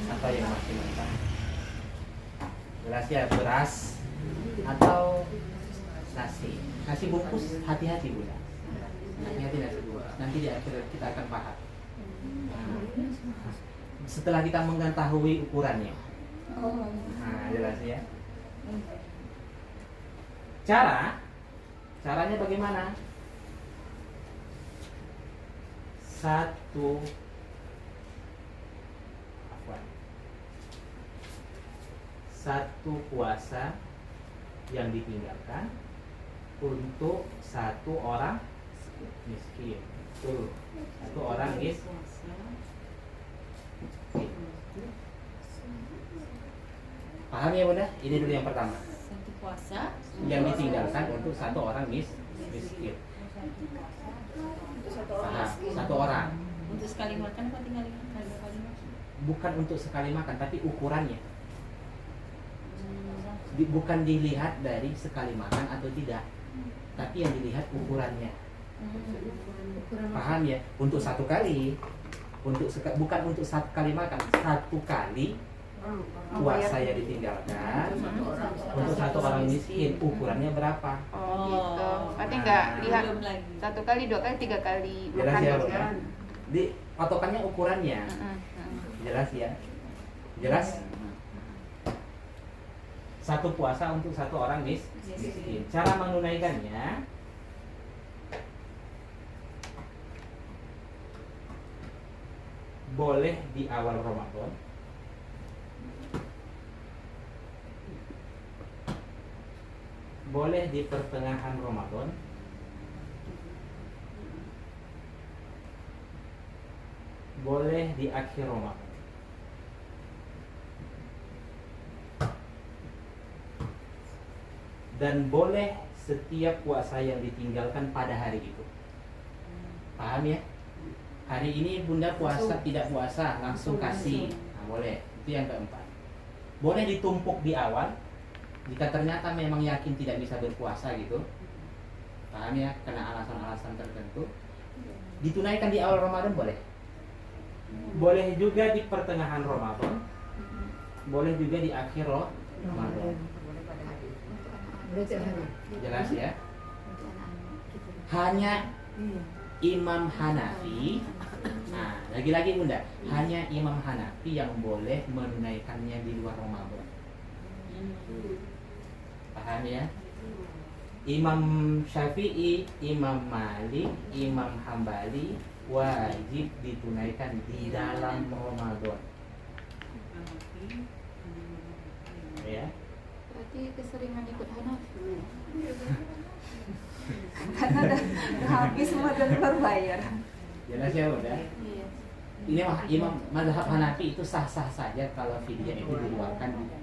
atau yang masih mentah. Jelas ya, beras atau nasi. Nasi bungkus, hati-hati, Bunda. Hati-hati nasi bungkus. Nanti di akhir kita akan paham. Setelah kita mengetahui ukurannya. Nah, jelas ya. Caranya bagaimana? Satu puasa yang ditinggalkan untuk satu orang miskin. Tuh, satu orang miskin. Paham ya, Bunda? Ini dulu yang pertama. Satu puasa Yang ditinggalkan untuk satu orang miskin. Paham? Satu orang. untuk sekali makan apa tinggal kali makan? Bukan untuk sekali makan, tapi ukurannya. Bukan dilihat dari sekali makan atau tidak, tapi yang dilihat ukurannya. Paham ya? Untuk satu kali, bukan untuk satu kali makan, satu kali puasa yang ditinggalkan untuk satu orang miskin, ukurannya berapa? Oh gitu. Berarti nggak lihat Belum lagi. 1 kali, 2 kali, 3 kali Jelas makan ya, gitu Bunda? kan? Di patokannya ukurannya. Jelas ya? Jelas? Satu puasa untuk satu orang miskin. Cara menunaikannya, boleh di awal Ramadan, boleh di pertengahan Ramadan, boleh di akhir Ramadan. Dan boleh setiap puasa yang ditinggalkan pada hari itu. Paham ya? Hari ini Bunda puasa, tidak puasa, langsung kasih. Nah, boleh. Itu yang keempat. Boleh ditumpuk di awal. Jika ternyata memang yakin tidak bisa berpuasa gitu. Paham ya? Karena alasan-alasan tertentu. Ditunaikan di awal Ramadan boleh. Boleh juga di pertengahan Ramadan, boleh juga di akhir Ramadan. Berarti hari. Jelas ya? Hanya Imam Hanafi, nah lagi-lagi Bunda, hanya Imam Hanafi yang boleh menunaikannya di luar Ramadan. Paham ya? Imam Syafi'i, Imam Malik, Imam Hambali wajib ditunaikan di dalam Ramadan. Ya. Berarti keseringan ikut Hanafi. Karena udah habis semua dan baru bayar. Jelas ya Bunda? Iya. Ini Imam mazhab Hanafi itu sah-sah saja kalau fidyah itu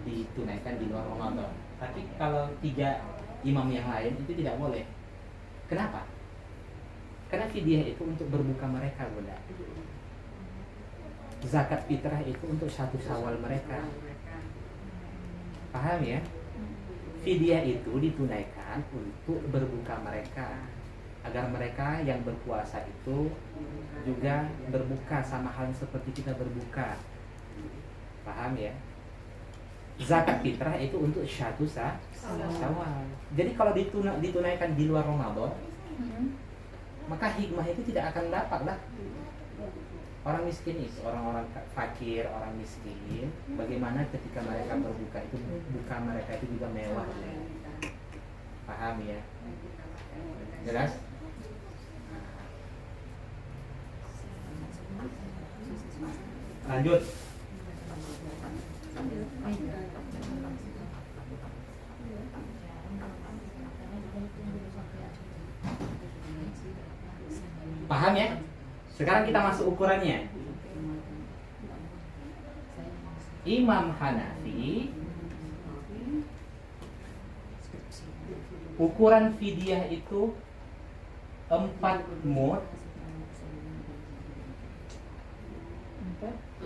ditunaikan di luar Ramadan. Tapi kalau 3 imam yang lain itu tidak boleh. Kenapa? Karena fidyah itu untuk berbuka mereka, Bunda. Zakat fitrah itu untuk 1 Syawal mereka. Paham ya? Fidyah itu ditunaikan untuk berbuka mereka, agar mereka yang berpuasa itu juga berbuka sama hal seperti kita berbuka. Paham ya? Zakat fitrah itu untuk 1 Syawal. Jadi kalau ditunaikan di luar Ramadan, maka hikmah itu tidak akan dapat lah. Orang miskin itu, orang-orang fakir, orang miskin, bagaimana ketika mereka berbuka itu, buka mereka itu juga mewah. Paham ya? Jelas? Lanjut. Paham ya? Sekarang kita masuk ukurannya. Imam Hanafi, ukuran fidyah itu 4 mud.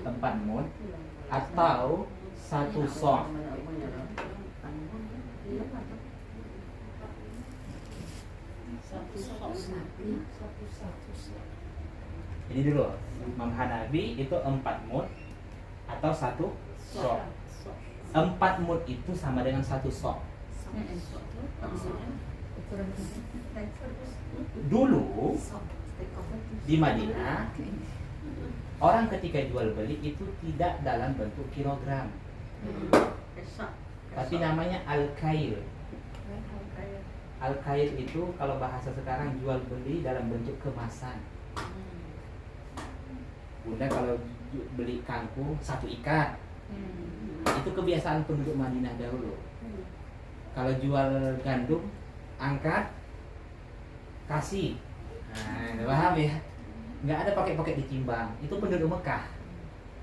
4 mud atau 1 sok. Ini dulu, Imam Hanafi itu 4 mud atau 1 sok. 4 mud itu sama dengan 1 sok. Dulu di Madinah, orang ketika jual beli itu tidak dalam bentuk kilogram, tapi namanya al-kail. Al-kail itu kalau bahasa sekarang jual beli dalam bentuk kemasan. Bunda kalau beli kangkung 1 ikat, itu kebiasaan penduduk Madinah dahulu. Kalau jual gandum, angkat, kasih. Nah, paham ya? Nggak ada pakai ditimbang. Itu penduduk Mekah.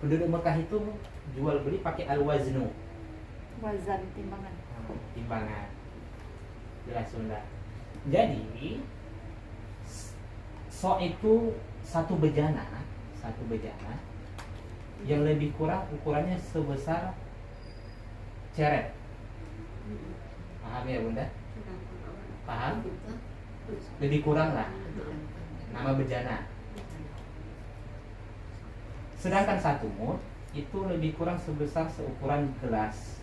Penduduk Mekah itu jual beli pakai al-waznu. Wazan timbangan. Timbangan. Jelas Sunda. Jadi so itu satu bejana yang lebih kurang ukurannya sebesar ceret. Paham ya Bunda? Paham? Lebih kurang lah. Nama bejana. Sedangkan 1 mud itu lebih kurang sebesar seukuran gelas.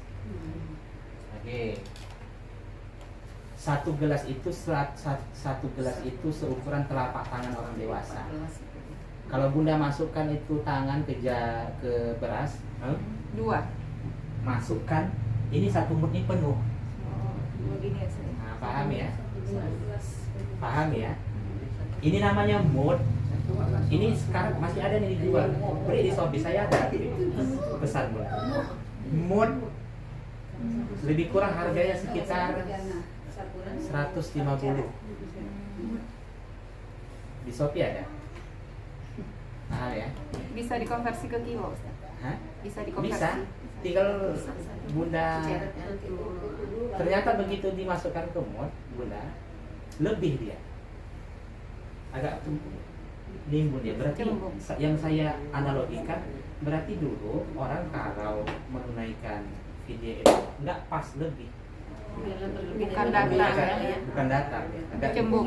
Oke. 1 gelas itu seukuran telapak tangan orang dewasa. Kalau Bunda masukkan itu tangan ke beras, 2. masukkan ini 1 mud ini penuh. Begini ya saya. Nah, paham ya? Paham ya? Ini namanya mud. Ini sekarang masih ada nih dijual. Beli di Shopee, saya ada pesan Bunda. Mud lebih kurang harganya sekitar 150. Di Shopee ada. Nah ya. Bisa dikonversi ke kilo, Ustaz? Hah? Bisa dikonversi. Bisa. Tinggal Bunda. Ternyata begitu dimasukkan ke mud, Bunda, lebih dia. Agak nimbun ya. Berarti yang saya analogikan, berarti dulu orang kalau menunaikan fidyah itu enggak pas lebih. Bukan datar ya. Bukan datar ya. Agak Cembung.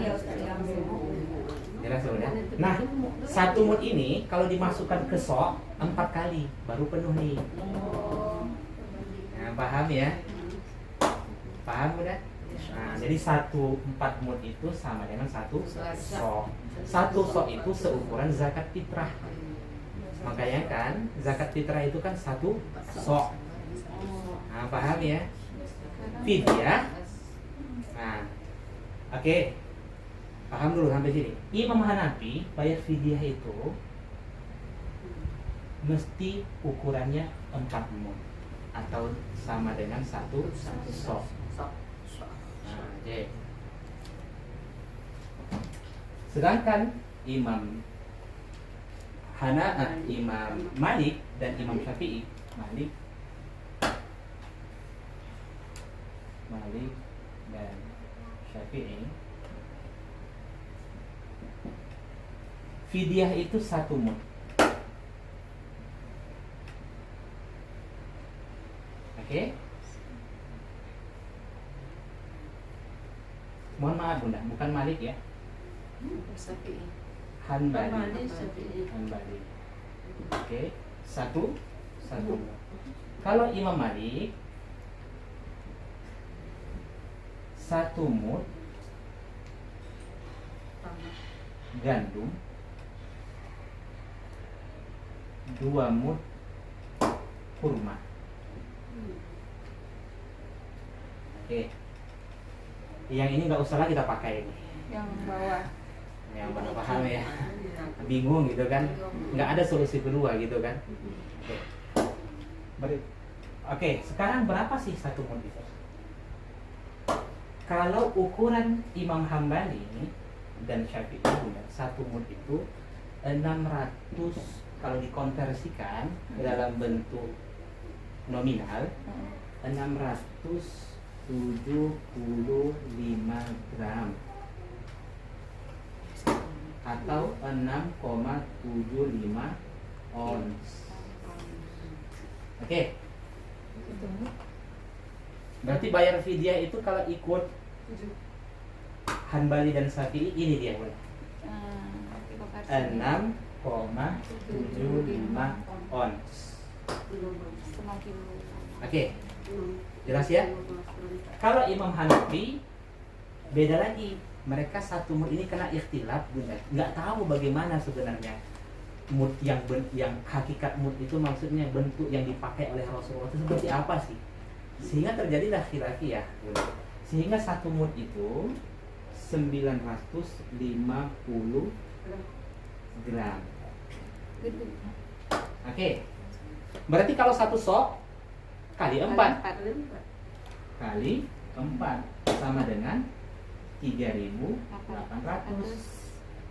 Jelas Jelas ya? Nah, 1 mut ini kalau dimasukkan ke sok 4 kali baru penuh nih. Nah, paham ya? Paham udah? Nah, jadi 4 mut itu sama dengan 1 sok. 1 sok itu seukuran zakat fitrah. Makanya kan zakat fitrah itu kan 1 sok. Nah, paham ya? Fidyah. Nah, oke. Paham dulu sampai sini. Imam Hanafi bayar fidyah itu mesti ukurannya 4 mud atau sama dengan 1 sok. Nah, oke. Sedangkan Imam Malik dan Imam Syafi'i, Malik dan Syafi'i, fidyah itu 1 mud. Oke? Mohon maaf Bunda, bukan Malik ya. Hanbali. Oke, 1 mud. Kalau Imam Malik 1 mud gandum, 2 mud kurma. Oke. Yang ini nggak usah lah kita pakai ini. Yang bawah. Yang benar paham ya. Bingung gitu kan? Nggak ada solusi kedua gitu kan? Oke. Sekarang berapa sih 1 mud itu? Kalau ukuran Imam Hambali dan Syafi'i 1 mud itu 600, kalau dikonversikan dalam bentuk nominal 675 gram atau 6,75 ons. Oke. Berarti bayar fidyah itu kalau ikut Hanbali dan Syafi'i ini dia, Bu. 6,75 ons. Oke. Jelas ya? Kalau Imam Hanafi beda lagi. Mereka 1 mud ini kena ikhtilaf, Bunda. Nggak tahu bagaimana sebenarnya mud yang hakikat mud itu, maksudnya bentuk yang dipakai oleh Rasulullah itu seperti apa sih? Sehingga terjadilah khilafiyah, Bunda. Sehingga 1 mud itu 950 gram. Oke. Berarti kalau 1 sok kali 4 sama dengan 3.800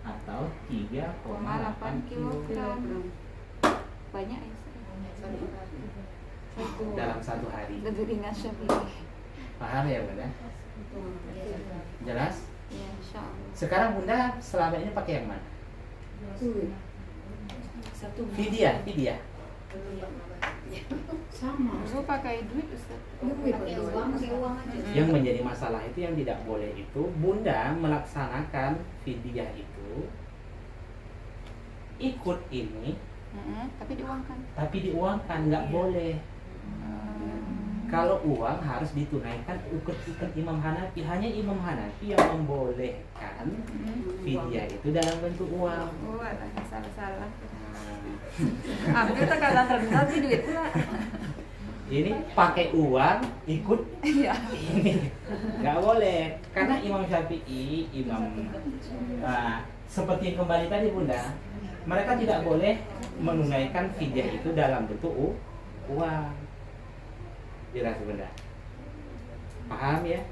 atau 3,8 kilogram. Banyak ya. dalam 1 hari. Lebih ringan Syafi'i. Paham ya Bunda? Jelas? Ya, insyaallah. Sekarang Bunda selama ini pakai yang mana? Fidyah. Sama. Dulu pakai duit Ustaz. Pakai uang aja. Yang menjadi masalah itu, yang tidak boleh itu Bunda melaksanakan fidyah itu ikut ini, tapi diuangkan, nggak boleh. Kalau uang harus ditunaikan, ikut Imam Hanafi. Hanya Imam Hanafi yang membolehkan fidyah itu dalam bentuk uang. Salah. Ambil tekanan terkenal sih duit pula. Ini pakai uang ikut Iya. ini nggak boleh, karena Imam Syafi'i, seperti yang kembali tadi Bunda, mereka tidak boleh menunaikan fidyah itu dalam bentuk uang. Jelas Bunda? Paham ya?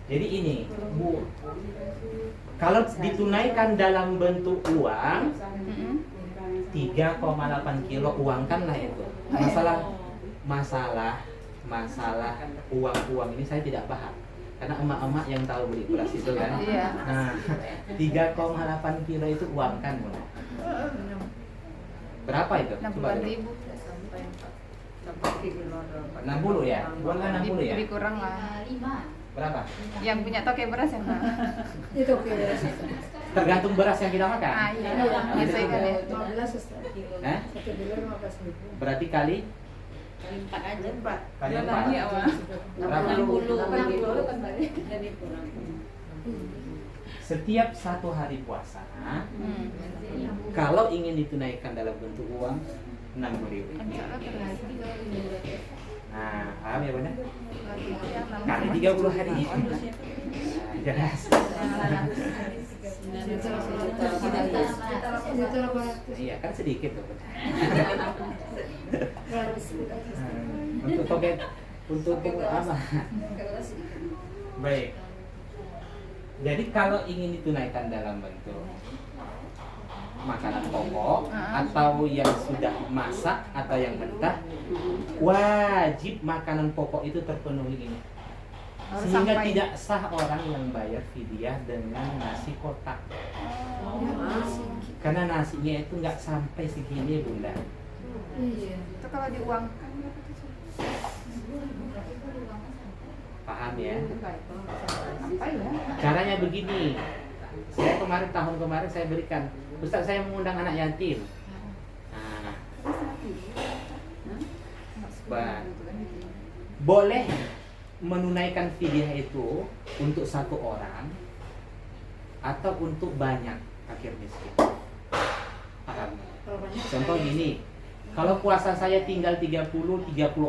Jadi ini Bu, kalau ditunaikan dalam bentuk uang 3,8 kilo, uangkanlah itu. Masalah uang ini saya tidak paham, karena emak-emak yang tahu beli beras itu kan. Nah, 3,8 kilo itu uangkan Bunda. Berapa itu? 60.000. 60 ya? Uangkan 60 ya? Lebih kurang lah. Berapa? Yang punya toke beras yang mana? Itu oke. Tergantung beras yang kita makan. Ah iya, menyesuaikan ya. 15 Ustaz. Hah? 1 kilo 15.000. Berarti kali Kali 4 aja. kali Berapa 4. ya, Wak? 60. Jadi kurang. Setiap 1 hari puasa, kalau ingin ditunaikan dalam bentuk uang 60.000. Nah, paham ya benar? Kali 30 hari. Nah, jelas. Iya kan sedikit tuh. Untuk toget, untuk apa? Baik. Jadi kalau ingin ditunaikan dalam bentuk makanan pokok atau yang sudah masak atau yang mentah, wajib makanan pokok itu terpenuhi ini. Sehingga Sampai- tidak sah orang yang bayar fidyah dengan nasi kotak. Karena nasinya itu nggak sampai segini, Bunda. Iya. Itu kalau diuangkan berapa tuh? Paham ya? Apa ya? Caranya begini. Saya tahun kemarin saya berikan, Ustaz saya mengundang anak yatim. Nah, boleh menunaikan fidyah itu untuk 1 orang atau untuk banyak fakir miskin. Paham? Contoh gini, kalau puasa saya tinggal 30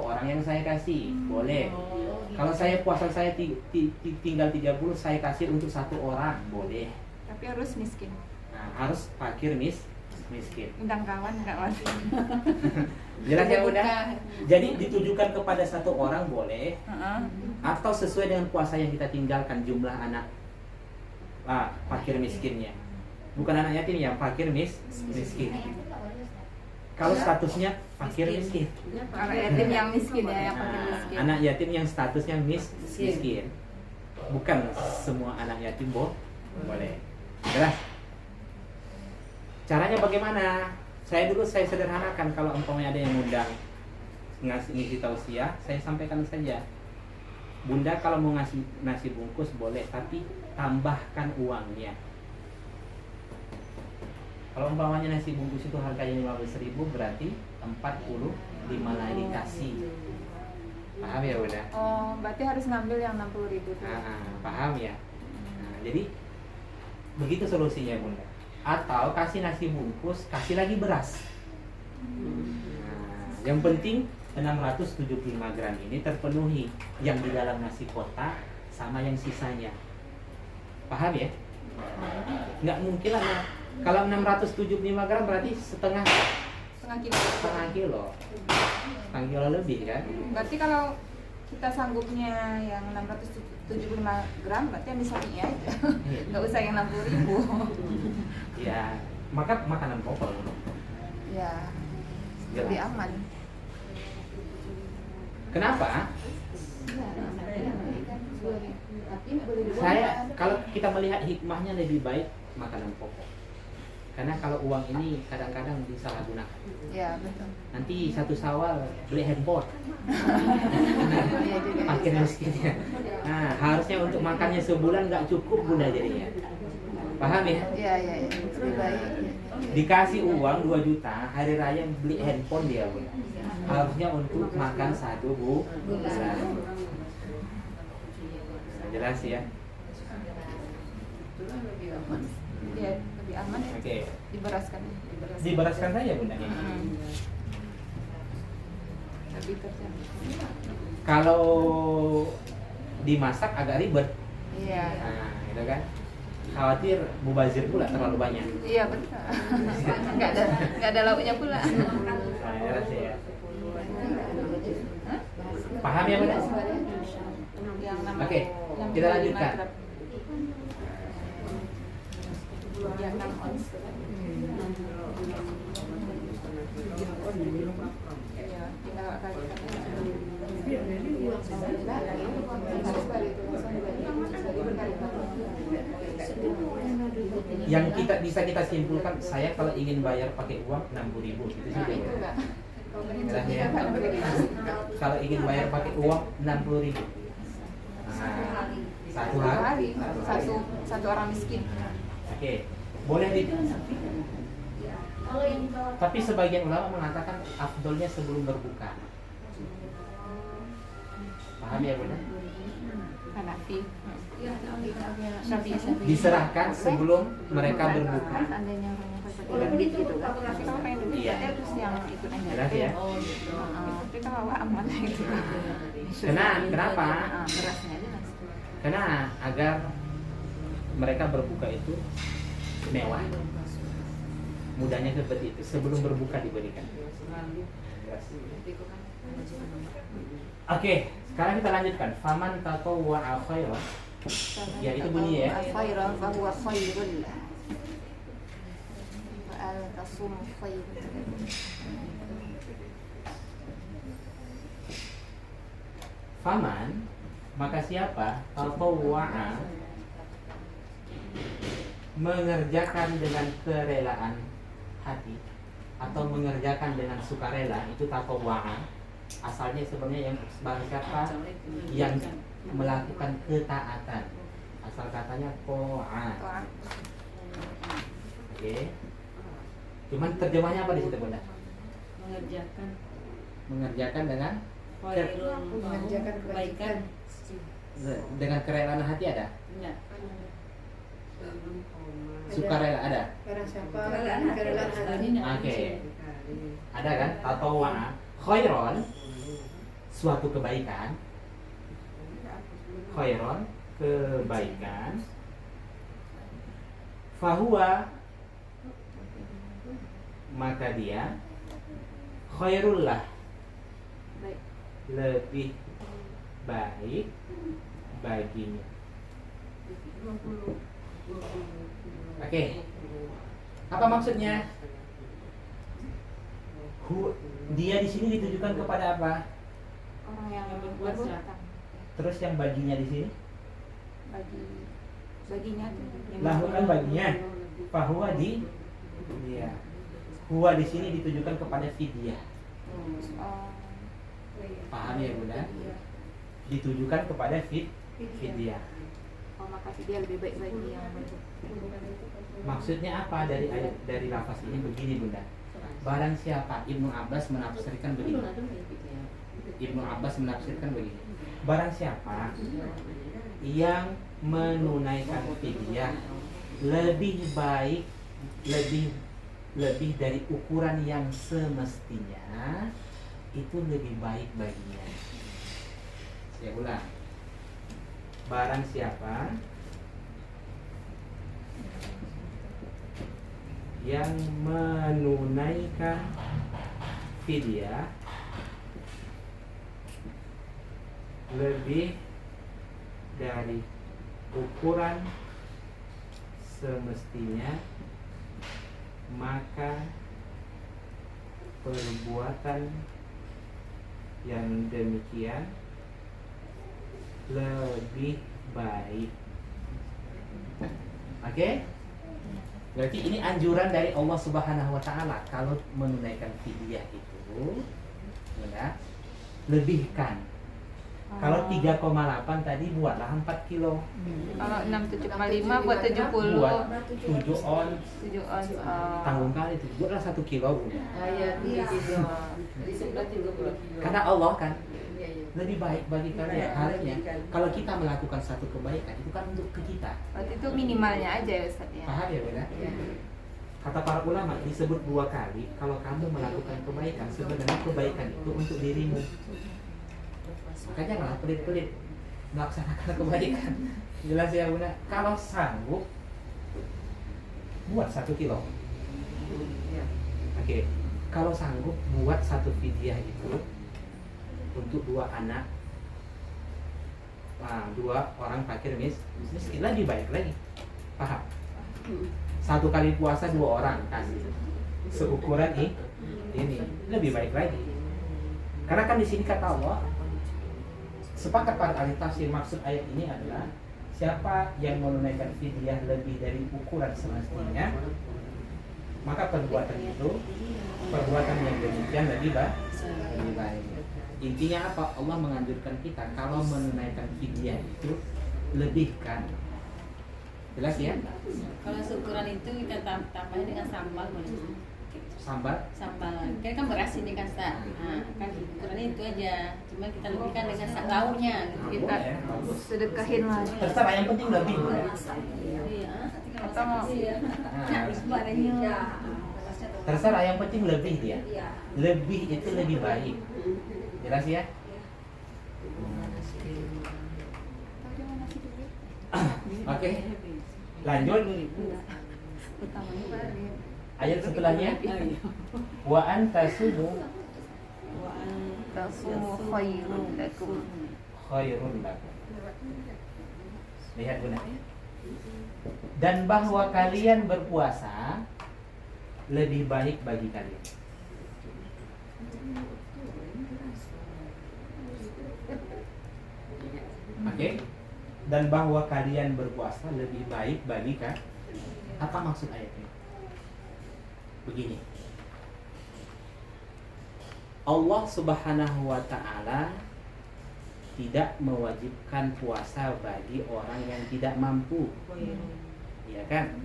orang yang saya kasih, boleh. Kalau saya puasa saya tinggal 30, saya kasih untuk 1 orang, boleh. Tapi harus miskin. Nah, harus fakir miskin. Undang kawan enggak Mas? Jelas ya udah. Jadi ditujukan kepada 1 orang boleh, atau sesuai dengan puasa yang kita tinggalkan jumlah anak fakir miskinnya. Bukan anak yatim ya, fakir miskin. Kalau statusnya fakir miskin. Anak yatim yang miskin ya, yang paling miskin. Anak yatim yang statusnya miskin. Bukan semua anak yatim boleh. Jelas. Caranya bagaimana? Saya sederhanakan, kalau umpamanya ada yang ngundang ngisi tausiah, saya sampaikan saja. Bunda kalau mau ngasih nasi bungkus boleh, tapi tambahkan uangnya. Kalau umpamanya nasi bungkus itu harganya 15.000, berarti 45 lagi kasih. Paham ya Bunda? Oh, berarti harus ngambil yang 60.000 tuh. Paham ya? Nah, jadi begitu solusinya Bunda. Atau kasih nasi bungkus, kasih lagi beras. Nah, yang penting 675 gram ini terpenuhi, yang di dalam nasi kotak sama yang sisanya. Paham ya? Nggak mungkin lah. Kalau 675 gram berarti setengah Setengah kilo. Setengah kilo lebih kan? Berarti kalau kita sanggupnya yang 675 gram, berarti ambil sapinya aja. Nggak usah yang 60.000. Ya, maka makanan pokok. Ya, lebih aman. Kenapa? Saya kalau kita melihat hikmahnya lebih baik makanan pokok. Karena kalau uang ini kadang-kadang disalahgunakan. Ya, betul. Nanti 1 Syawal beli handphone. Iya juga. Akhir miskinnya. Nah, harusnya untuk makannya sebulan nggak cukup Bunda jadinya. Paham ya? Iya. Lebih baik. Dikasih uang 2 juta, hari raya beli handphone dia Bunda. Harusnya untuk makan 1 bulan. Jelas ya? Iya, lebih aman. Oke. Diberaskan. Diberaskan saja Bunda. Lebih terjamin. Kalau dimasak agak ribet. Iya. Nah, gitu kan? Khawatir mubazir pula terlalu banyak. Iya, betul. Nggak ada lauknya pula. Nah, jelas ya. Paham ya Bunda? Yang Oke, kita lanjutkan. Yang 6 ons. Iya, tinggal kalikan. Yang kita simpulkan, saya kalau ingin bayar pakai uang 60.000 gitu Nah, sih. itu enggak. Jelas ya. Kalau ingin bayar pakai uang 60.000. Nah, satu hari. Satu orang miskin. Oke, boleh di. Tapi sebagian ulama mengatakan afdolnya sebelum berbuka. Paham ya Bunda? Hanafi. Diserahkan sebelum mereka berbuka. Seandainya orang yang gitu kan. Tapi kalau pengen dulu Iya. terus yang ikut aja. Jelas ya? Tapi kalau aman gitu. Kenapa? Berasnya aja mas. Karena agar mereka berbuka itu mewah. Mudahnya seperti itu. Sebelum berbuka diberikan. Oke, sekarang kita lanjutkan. Faman tatawwa'a khairan. Ya, itu bunyi ya. Khairan fa huwa khairul. Wa al tasum khairun. Faman, maka siapa tatawwa'a mengerjakan dengan kerelaan hati atau mengerjakan dengan sukarela, itu tatawwa'a. Asalnya sebenarnya yang barang siapa yang melakukan ketaatan, asal katanya ta'at. Oke. Cuman terjemahnya apa di situ Bunda? Mengerjakan dengan Mengerjakan kebaikan. dengan kerelaan hati ada? Sukarela ada? Barang siapa Kerelaan hati. Oke. Ada kan? Tatawwa'a khairon, suatu kebaikan. Khairon, kebaikan. Fahuwa, maka dia khairul lah, lebih baik baginya. Oke. Apa maksudnya? Dia di sini ditujukan kepada apa? Orang yang berbuat berbuat jahat. Terus yang baginya di sini? baginya Lakukan baginya. Fahuwa di dia. Huwa di sini ditujukan kepada fidyah. Paham ya Bunda? Ditujukan kepada fidyah. maka dia lebih baik bagi yang Maksudnya apa dari lafaz ini begini Bunda? Barang siapa, Ibnu Abbas menafsirkan begini. Barang siapa yang menunaikan fidyah lebih baik, lebih dari ukuran yang semestinya, itu lebih baik baginya. Saya ulang. Barang siapa yang menunaikan fidyah lebih dari ukuran semestinya, maka perbuatan yang demikian lebih baik. Oke? Berarti ini anjuran dari Allah Subhanahu wa taala kalau menunaikan fidyah itu ya, lebihkan. Kalau 3,8 tadi buatlah 4 kilo. kalau 6,75 buat 70 Buat 7 on 7 ons tanggung kali itu buatlah 1 kilo Bunda. Di sebelah 30 kilo. Karena Allah kan lebih baik bagi kalian. Harusnya kalau kita melakukan satu kebaikan itu kan untuk ke kita. berarti itu minimalnya aja ya Ustaz ya. Paham ya Bunda? Kata para ulama disebut 2 kali kalau kamu melakukan kebaikan, sebenarnya kebaikan itu untuk dirimu. Makanya janganlah pelit-pelit melaksanakan kebaikan. Jelas ya Bunda? Kalau sanggup buat 1 kilo. Oke. Kalau sanggup buat 1 fidyah itu untuk 2 anak, 2 orang fakir miskin, lebih baik lagi. Paham? 1 kali puasa 2 orang kasih seukuran ini lebih baik lagi. Karena kan di sini kata Allah, sepakat para ahli tafsir, maksud ayat ini adalah siapa yang menunaikan fidyah lebih dari ukuran semestinya, maka perbuatan yang demikian lebih baik. Intinya apa? Allah menganjurkan kita kalau menunaikan fidyah itu lebihkan. Jelas ya? Kalau syukuran itu kita tambahnya dengan sambal boleh. Sambal. Sambal kan beras ini kan kan ukurannya itu aja, cuma kita lebihkan dengan lauknya gitu. Kita Boleh, bagus. sedekahin lagi. Terserah, yang penting lebih. Iya. Atau mau Terserah, yang penting lebih dia. Lebih itu lebih baik. Jelas ya? Oke. Lanjut. Ayat setelahnya. Wa antasumu tasumu khairun lakum. khairun lakum. Lihat Bunda. Dan bahwa kalian berpuasa lebih baik bagi kalian. Oke? Dan bahwa kalian berpuasa lebih baik bagi kalian. Apa maksud ayatnya? Begini. Allah Subhanahu wa taala tidak mewajibkan puasa bagi orang yang tidak mampu. Ya kan?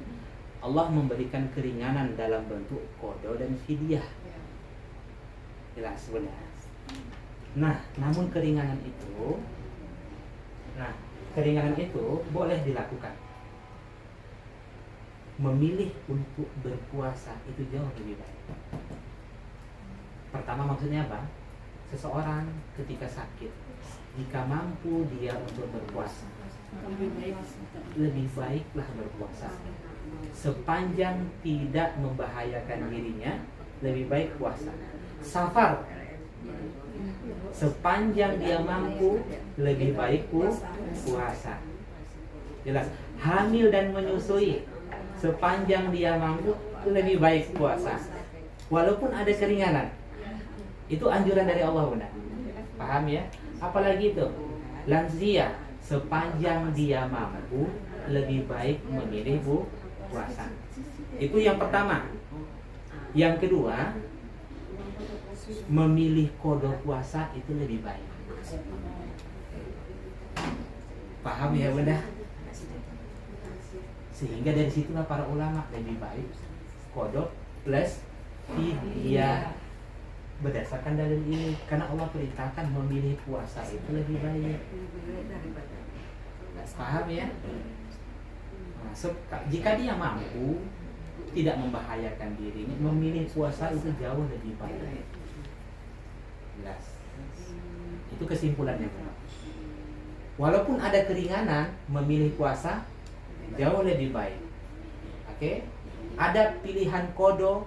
Allah memberikan keringanan dalam bentuk qada dan fidyah. Jelas benar. Nah, namun keringanan itu boleh dilakukan. Memilih untuk berpuasa itu jauh lebih baik. Pertama maksudnya apa? Seseorang ketika sakit, jika mampu dia untuk berpuasa, lebih baiklah berpuasa. Sepanjang tidak membahayakan dirinya, lebih baik puasa. Safar, sepanjang dia mampu, lebih baik puasa. Jelas. Hamil dan menyusui, sepanjang dia mampu, lebih baik puasa. Walaupun ada keringanan, itu anjuran dari Allah, Bunda. Paham ya? Apalagi itu lansia, sepanjang dia mampu, lebih baik memilih puasa. Itu yang pertama. Yang kedua, memilih qada puasa itu lebih baik. Paham ya Bunda? Sehingga dari situlah para ulama lebih baik qada plus fidyah. Berdasarkan dalil ini, karena Allah perintahkan memilih puasa itu lebih baik. Paham ya? Nah, jika dia mampu, tidak membahayakan dirinya, memilih puasa itu jauh lebih baik. Jelas. Itu kesimpulannya. Walaupun ada keringanan, memilih puasa jauh lebih baik. Oke? Ada pilihan qada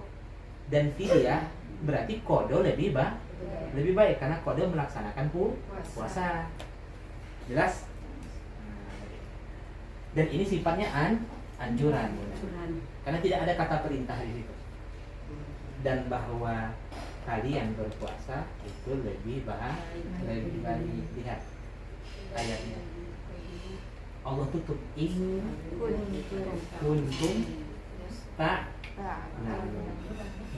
dan fidyah, berarti qada lebih baik karena qada melaksanakan puasa. Jelas? Dan ini sifatnya anjuran. Karena tidak ada kata perintah di situ. Dan bahwa kalian berpuasa itu lebih baik. Lihat ayatnya. Allah tutup in kuntum tak. Nah,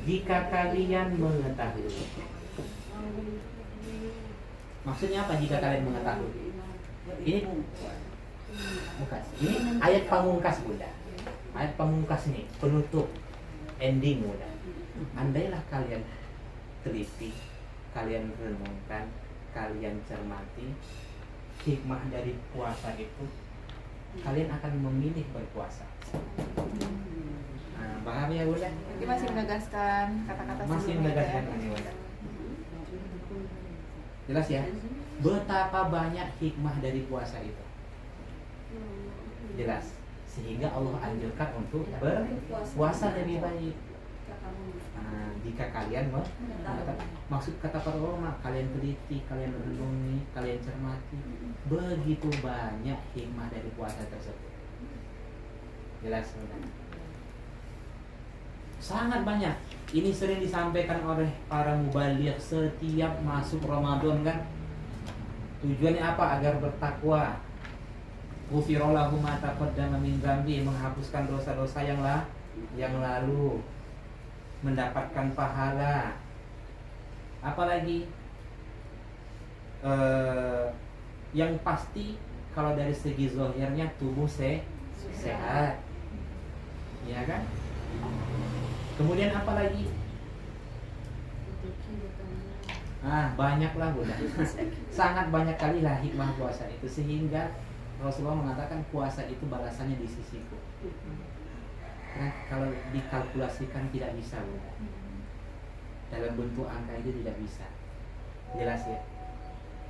jika kalian mengetahui. Maksudnya apa jika kalian mengetahui? Ini bukan. Ini ayat pamungkas Bunda. Ayat pamungkas nih, penutup, ending Bunda. Andailah kalian teliti, kalian renungkan, kalian cermati hikmah dari puasa itu, kalian akan memilih berpuasa. Nah, paham ya Bunda? Jadi masih menegaskan kata-kata Masih sebelumnya menegaskan ya. ini Bunda. Jelas ya? Betapa banyak hikmah dari puasa itu. Jelas. Sehingga Allah anjurkan untuk berpuasa lebih baik. Nah, jika kalian maksud kata para ulama, kalian teliti, kalian renungi, kalian cermati, begitu banyak hikmah dari puasa tersebut. Jelas Bunda? Sangat banyak. Ini sering disampaikan oleh para mubaligh setiap masuk Ramadan kan. Tujuannya apa? Agar bertakwa. Ghufira lahu ma taqaddama min dzambi, menghapuskan dosa-dosa yang lalu, mendapatkan pahala. Apalagi yang pasti kalau dari segi zahirnya tubuh sehat, ya kan? Kemudian apa lagi? Banyaklah Bunda. Sangat banyak kali lah hikmah puasa itu, sehingga Rasulullah mengatakan puasa itu balasannya di sisiku. Nah, kalau dikalkulasikan tidak bisa Bunda. Dalam bentuk angka itu tidak bisa. Jelas ya?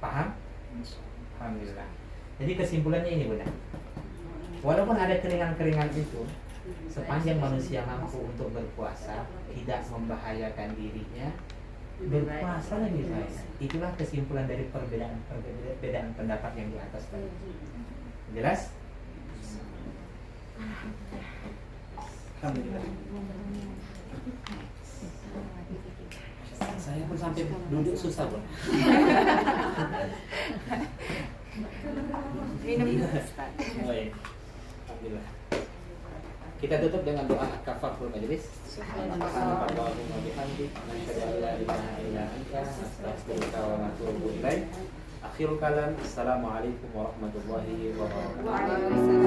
Paham? Alhamdulillah. Jadi kesimpulannya ini Bunda. Walaupun ada keringan-keringan itu, sepanjang manusia mampu untuk berpuasa, tidak membahayakan dirinya, berpuasa lebih baik. Itulah kesimpulan dari perbedaan pendapat yang di atas tadi. Jelas? Alhamdulillah. Saya pun sampai duduk susah Bunda. Minum dulu Ustaz. Alhamdulillah. Kita tutup dengan doa kafaratul majlis. Subhanallahumma bihamdik, asyhadu an la ilaha illa anta, astaghfiruka wa atubu ilaik. Akhirul kalam, assalamualaikum warahmatullahi wabarakatuh. Waalaikumsalam.